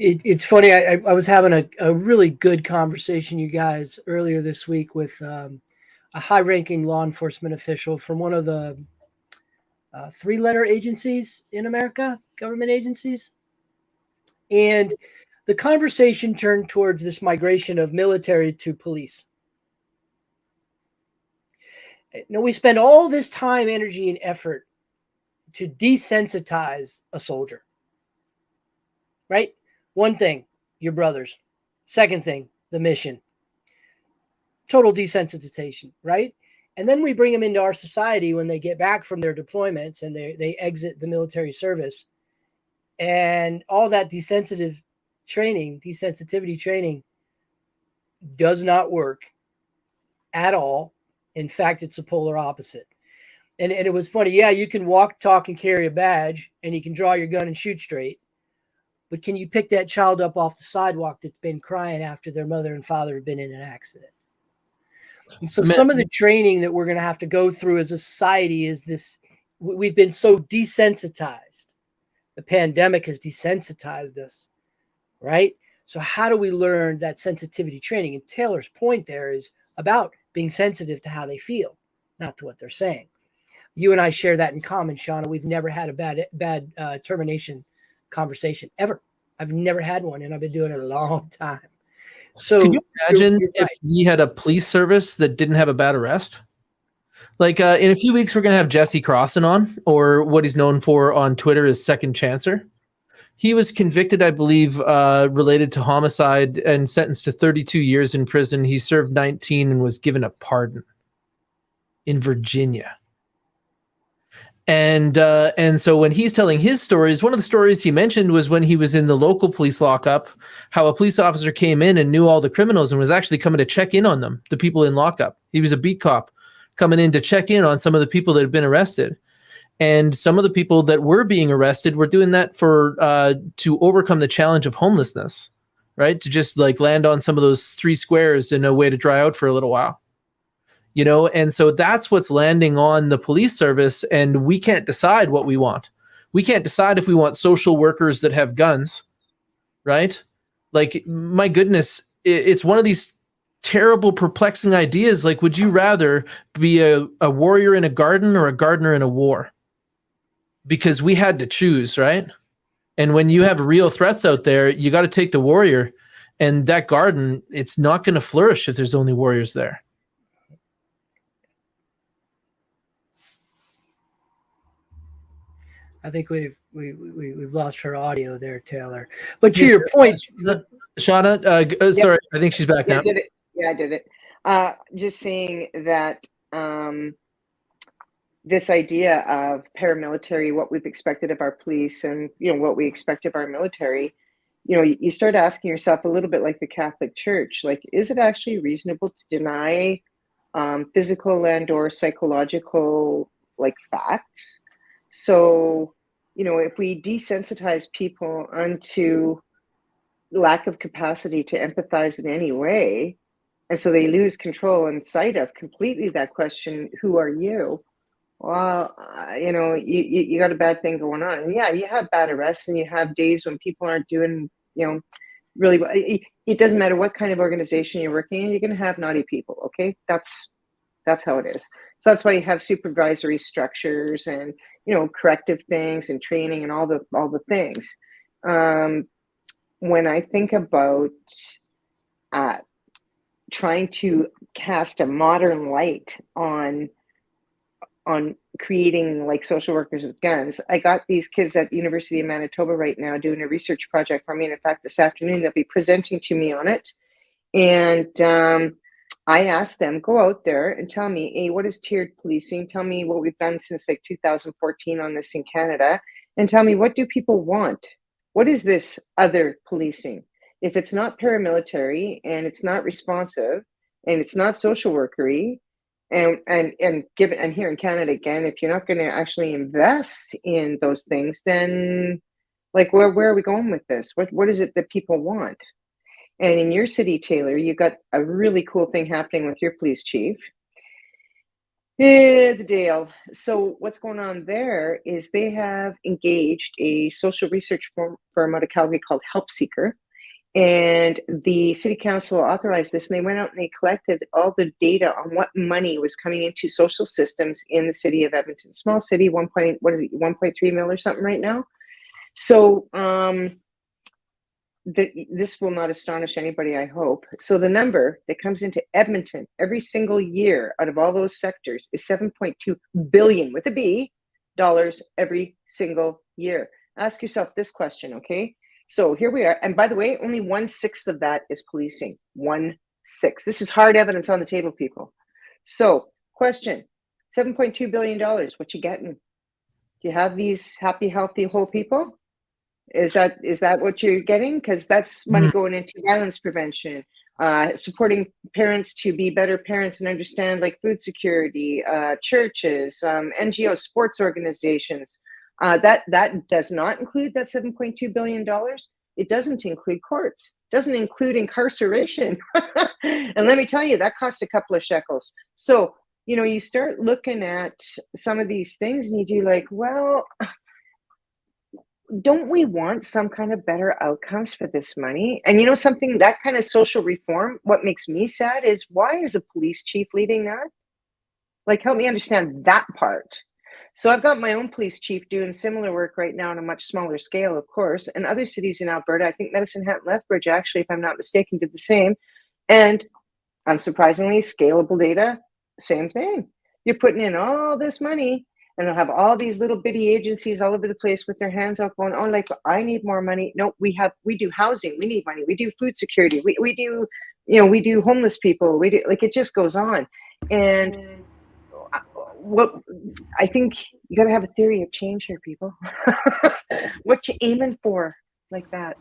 It's funny. I was having a really good conversation, you guys, earlier this week with a high-ranking law enforcement official from one of the three-letter agencies in America, government agencies. And the conversation turned towards this migration of military to police. Now, we spend all this time, energy, and effort to desensitize a soldier, right? One thing, your brothers. Second thing, the mission. Total desensitization, right? And then we bring them into our society when they get back from their deployments and they exit the military service. And all that desensitivity training does not work at all. In fact, it's a polar opposite. And it was funny. Yeah, you can walk, talk, and carry a badge, and you can draw your gun and shoot straight. But can you pick that child up off the sidewalk that's been crying after their mother and father have been in an accident? And so some of the training that we're going to have to go through as a society is this. We've been so desensitized. The pandemic has desensitized us, right? So how do we learn that sensitivity training? And Taylor's point there is about being sensitive to how they feel, not to what they're saying. You and I share that in common, Shauna. We've never had a bad termination conversation ever. I've never had one, and I've been doing it a long time. So can you imagine you're if right. we had a police service that didn't have a bad arrest? Like in a few weeks, we're going to have Jesse Crossan on, or what he's known for on Twitter as Second Chancer. He was convicted, I believe, related to homicide and sentenced to 32 years in prison. He served 19 and was given a pardon in Virginia. And so when he's telling his stories, one of the stories he mentioned was when he was in the local police lockup, how a police officer came in and knew all the criminals and was actually coming to check in on them, the people in lockup. He was a beat cop coming in to check in on some of the people that had been arrested. And some of the people that were being arrested were doing that for to overcome the challenge of homelessness, right? To just like land on some of those 3 squares in a way to dry out for a little while. You know, and so that's what's landing on the police service, and we can't decide what we want. We can't decide if we want social workers that have guns, right? Like, my goodness, it's one of these terrible, perplexing ideas. Like, would you rather be a warrior in a garden or a gardener in a war? Because we had to choose, right? And when you have real threats out there, you got to take the warrior, and that garden, it's not going to flourish if there's only warriors there. I think we've lost her audio there, Taylor. But to your point, Shauna, sorry, I think she's back now. I did it. Yeah, I did it. Just saying that this idea of paramilitary, what we've expected of our police, and what we expect of our military, you start asking yourself a little bit like the Catholic Church, like, is it actually reasonable to deny physical and or psychological like facts? So, if we desensitize people onto lack of capacity to empathize in any way, and so they lose control and sight of completely that question, who are you? Well, you got a bad thing going on. And yeah, you have bad arrests, and you have days when people aren't doing, really well. It doesn't matter what kind of organization you're working in, you're going to have naughty people. Okay. That's how it is. So that's why you have supervisory structures and, corrective things and training and all the things. When I think about trying to cast a modern light on creating like social workers with guns, I got these kids at the University of Manitoba right now doing a research project for me. And in fact, this afternoon, they'll be presenting to me on it. And I asked them, go out there and tell me, hey, what is tiered policing? Tell me what we've done since like 2014 on this in Canada. And tell me, what do people want? What is this other policing? If it's not paramilitary and it's not responsive and it's not social workery, and here in Canada again, if you're not going to actually invest in those things, then like where are we going with this? What is it that people want? And in your city, Taylor, you got a really cool thing happening with your police chief. The Dale. So what's going on there is they have engaged a social research firm out of Calgary called Help Seeker. And the city council authorized this, and they went out and they collected all the data on what money was coming into social systems in the city of Edmonton. Small city, 1.3 mil or something right now. So this will not astonish anybody, I hope. So the number that comes into Edmonton every single year out of all those sectors is $7.2 billion with a B dollars every single year. Ask yourself this question, okay? So here we are. And by the way, only 1/6 of that is policing. 1/6. This is hard evidence on the table, people. So question, $7.2 billion, what you getting? Do you have these happy, healthy, whole people? Is that what you're getting? Because that's money going into violence prevention, supporting parents to be better parents and understand like food security, churches, NGOs, sports organizations. That does not include that $7.2 billion. It doesn't include courts, doesn't include incarceration. And let me tell you, that costs a couple of shekels. So, you start looking at some of these things and you do like, well, don't we want some kind of better outcomes for this money? And you know something, that kind of social reform, what makes me sad is, why is a police chief leading that? Like, help me understand that part. So I've got my own police chief doing similar work right now on a much smaller scale, of course, and other cities in Alberta. I think Medicine Hat and Lethbridge, actually, if I'm not mistaken, did the same. And unsurprisingly, scalable data, same thing. You're putting in all this money, and they'll have all these little bitty agencies all over the place with their hands out going, oh, like, I need more money. No, we do housing, we need money. We do food security. We do, we do homeless people. We do, like, it just goes on. And what I think, you got to have a theory of change here, people. What you aiming for like that?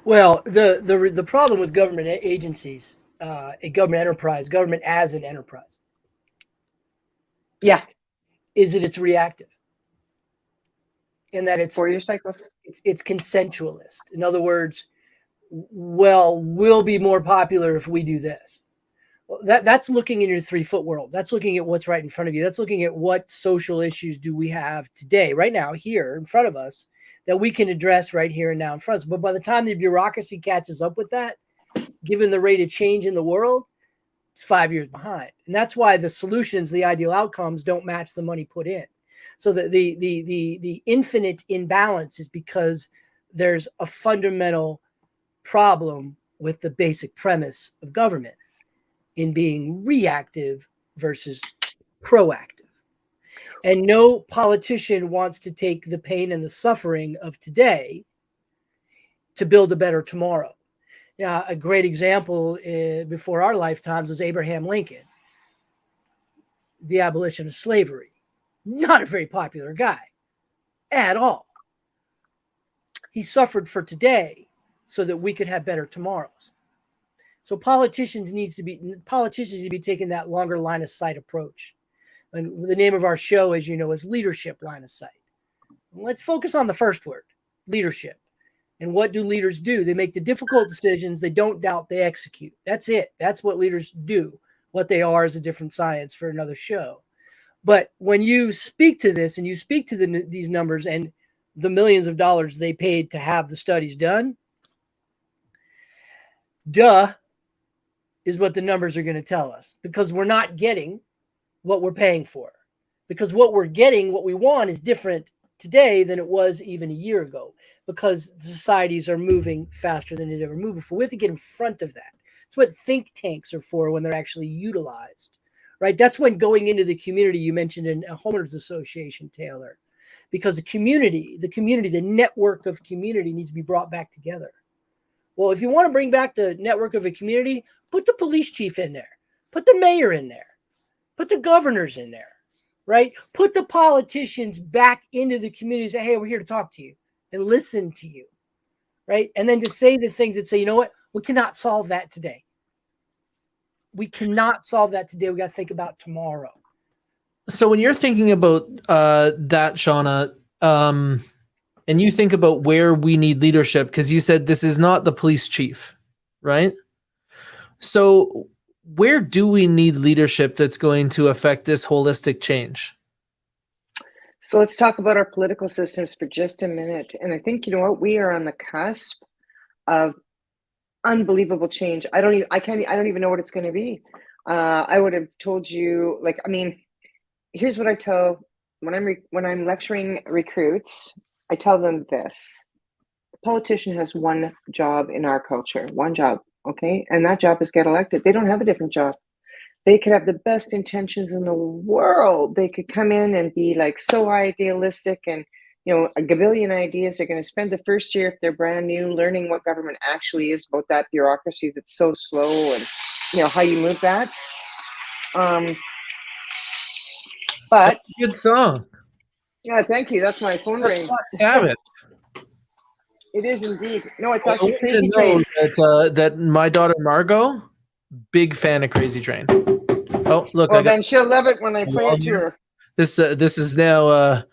Well, the problem with government agencies, a government enterprise, government as an enterprise, yeah, is that it's reactive, and that it's 4-year cycles. It's consensualist. In other words, well, we'll be more popular if we do this. Well, that's looking in your 3-foot world. That's looking at what's right in front of you. That's looking at what social issues do we have today, right now, here in front of us, that we can address right here and now in front of us. But by the time the bureaucracy catches up with that, given the rate of change in the world, it's 5 years behind. And that's why the solutions, the ideal outcomes, don't match the money put in. So the infinite imbalance is because there's a fundamental problem with the basic premise of government in being reactive versus proactive. And no politician wants to take the pain and the suffering of today to build a better tomorrow. Now, a great example before our lifetimes was Abraham Lincoln, the abolition of slavery. Not a very popular guy at all. He suffered for today so that we could have better tomorrows. So politicians need to be taking that longer line of sight approach. And the name of our show, as you know, is Leadership Line of Sight. Let's focus on the first word, leadership. And what do leaders do? They make the difficult decisions. They don't doubt, they execute. That's it. That's what leaders do. What they are is a different science for another show. But when you speak to this and you speak to these numbers and the millions of dollars they paid to have the studies done, duh is what the numbers are going to tell us, because we're not getting what we're paying for, because what we're getting, what we want, is different today than it was even a year ago, because societies are moving faster than it ever moved before. We have to get in front of that. That's what think tanks are for, when they're actually utilized, right? That's when going into the community, you mentioned in a homeowners association, Taylor, because the community, the network of community needs to be brought back together. Well, if you want to bring back the network of a community, put the police chief in there, put the mayor in there, put the governors in there, right? Put the politicians back into the community and say, hey, we're here to talk to you and listen to you, right? And then to say the things that say, you know what? We cannot solve that today. We cannot solve that today. We got to think about tomorrow. So when you're thinking about that, Shauna, and you think about where we need leadership, because you said this is not the police chief, right? So where do we need leadership that's going to affect this holistic change? So let's talk about our political systems for just a minute. And I think, you know what, we are on the cusp of unbelievable change. I don't even know what it's going to be. I would have told you, like, I mean, here's what I tell when I'm lecturing recruits. I tell them this: the politician has one job in our culture, one job, okay? And that job is get elected. They don't have a different job. They could have the best intentions in the world. They could come in and be like so idealistic and, you know, a gabillion ideas. They're going to spend the first year, if they're brand new, learning what government actually is, about that bureaucracy that's so slow, and, you know, how you move that. But good song. Yeah, thank you. That's my phone ring. Sabbath. It is indeed. No, it's I actually want you Crazy to know Train. that my daughter Margot, big fan of Crazy Train. Oh, look! Well, then she'll love it when I play it to her. This is now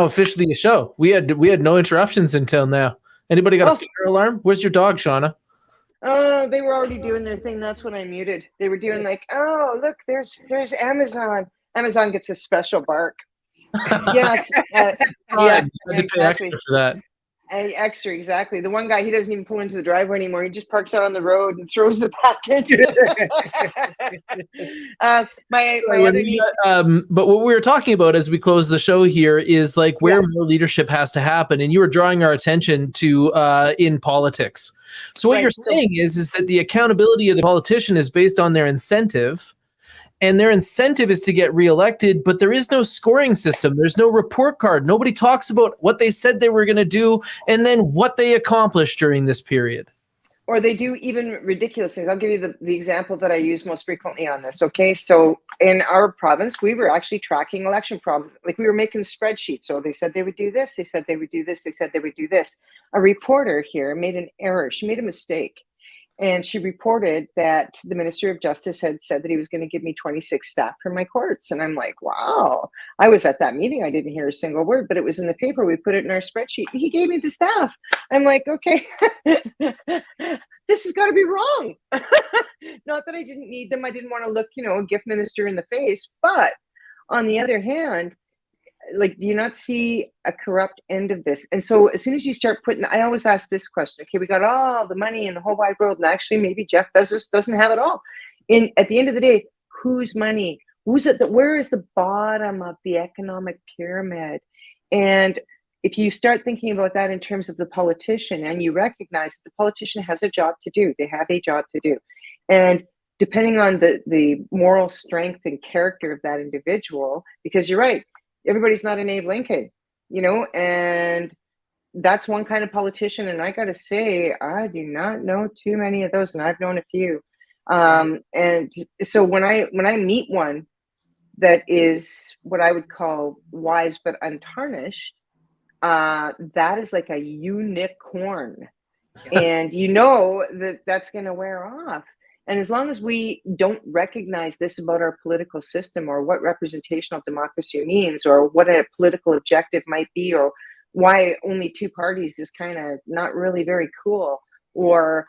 officially a show. We had no interruptions until now. Anybody got a fire alarm? Where's your dog, Shauna? Oh, they were already doing their thing. That's when I muted. They were doing like, oh, look, there's Amazon. Amazon gets a special bark. Yes. Fine, Yeah, you had to pay extra exactly. for that. Extra, exactly. The one guy, he doesn't even pull into the driveway anymore. He just parks out on the road and throws the package. My Sorry, my when other we niece. but what we were talking about as we close the show here is like Yeah, where more leadership has to happen, and you were drawing our attention to in politics. So what you're right. So saying is that the accountability of the politician is based on their incentive, and their incentive is to get reelected, but there is no scoring system. There's no report card. Nobody talks about what they said they were going to do and then what they accomplished during this period. or they do even ridiculous things. I'll give you the example that I use most frequently on this. Okay. So in our province, we were actually tracking election problems. Like we were making spreadsheets. So they said they would do this. They said they would do this. They said they would do this. A reporter here made an error. She made a mistake. And she reported that the Minister of Justice had said that he was going to give me 26 staff for my courts. And I'm like, wow. I was at that meeting. I didn't hear a single word, but it was in the paper. We put it in our spreadsheet. He gave me the staff. I'm like, okay, this has got to be wrong. Not that I didn't need them. I didn't want to look, a gift minister in the face. But on the other hand, like, do you not see a corrupt end of this? And so as soon as you start putting, I always ask this question, okay, we got all the money in the whole wide world, and actually maybe Jeff Bezos doesn't have it all. At the end of the day, whose money? Where is the bottom of the economic pyramid? And if you start thinking about that in terms of the politician, and you recognize that the politician has a job to do, they have a job to do. And depending on the moral strength and character of that individual, because you're right, everybody's not an Abe Lincoln, and that's one kind of politician. And I got to say, I do not know too many of those, and I've known a few. And so when I meet one that is what I would call wise but untarnished, that is like a unicorn, and that's going to wear off. And as long as we don't recognize this about our political system, or what representational democracy means, or what a political objective might be, or why only two parties is kind of not really very cool, or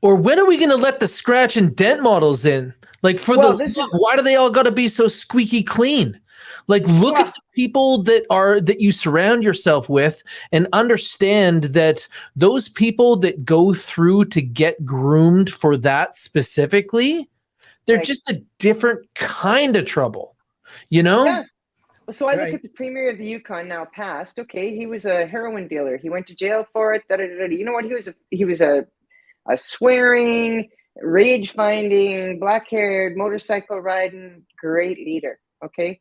Or when are we going to let the scratch and dent models in? Like why do they all got to be so squeaky clean? Like look at the people that you surround yourself with, and understand that those people that go through to get groomed for that specifically, they're just a different kind of trouble, Yeah. So I look at the premier of the Yukon, now passed. Okay, he was a heroin dealer. He went to jail for it. You know what? He was a swearing, rage-finding, black-haired, motorcycle riding, great leader. Okay.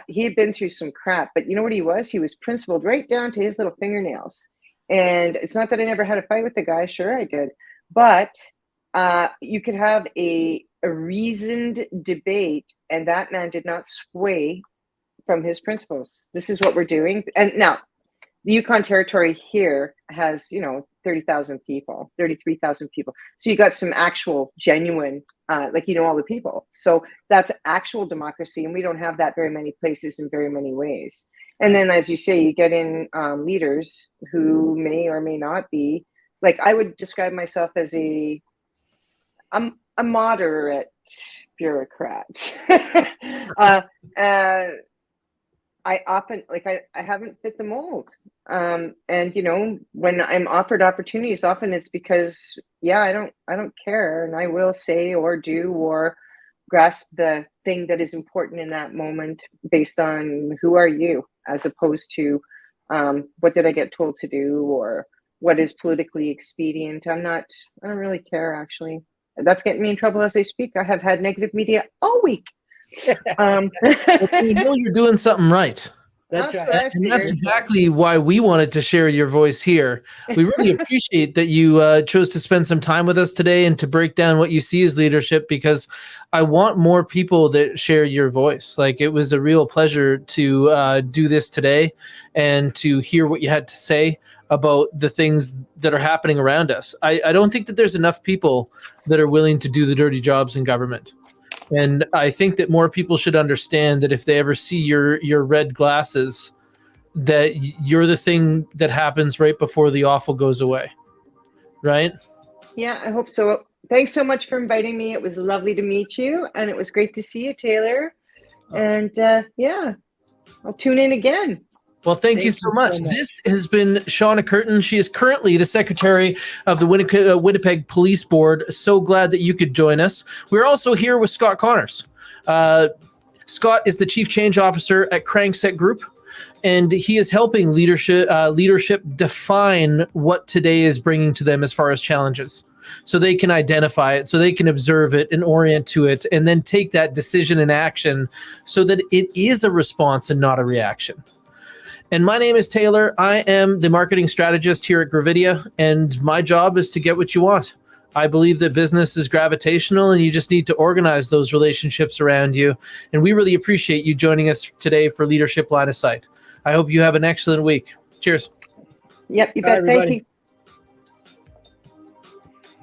He had been through some crap, but you know what he was? He was principled right down to his little fingernails. And it's not that I never had a fight with the guy. Sure, I did. But you could have a reasoned debate, and that man did not sway from his principles. This is what we're doing. And now, the Yukon territory here has, 30,000 people, 33,000 people. So you got some actual genuine, all the people. So that's actual democracy. And we don't have that very many places in very many ways. And then, as you say, you get in leaders who may or may not be, like, I would describe myself as I'm a moderate bureaucrat. I often, I haven't fit the mold. And, when I'm offered opportunities, often it's because, I don't care. And I will say or do or grasp the thing that is important in that moment based on who are you, as opposed to what did I get told to do, or what is politically expedient. I don't really care, actually. That's getting me in trouble as I speak. I have had negative media all week. Well, you're doing something right. That's right. And that's exactly why we wanted to share your voice here. We really appreciate that you chose to spend some time with us today and to break down what you see as leadership, because I want more people that share your voice. Like, it was a real pleasure to do this today and to hear what you had to say about the things that are happening around us. I don't think that there's enough people that are willing to do the dirty jobs in government. And I think that more people should understand that if they ever see your red glasses, that you're the thing that happens right before the awful goes away. Right? Yeah, I hope so. Thanks so much for inviting me. It was lovely to meet you, and it was great to see you, Taylor. And yeah, I'll tune in again. Well, thank you so much. This has been Shauna Curtin. She is currently the secretary of the Winnipeg Police Board. So glad that you could join us. We're also here with Scott Connors. Scott is the Chief Change Officer at Crankset Group, and he is helping leadership define what today is bringing to them as far as challenges, so they can identify it, so they can observe it and orient to it, and then take that decision and action so that it is a response and not a reaction. And my name is Taylor. I am the marketing strategist here at Gravidia, and my job is to get what you want. I believe that business is gravitational, and you just need to organize those relationships around you. And we really appreciate you joining us today for Leadership Line of Sight. I hope you have an excellent week. Cheers. Yep, you bet. Thank you.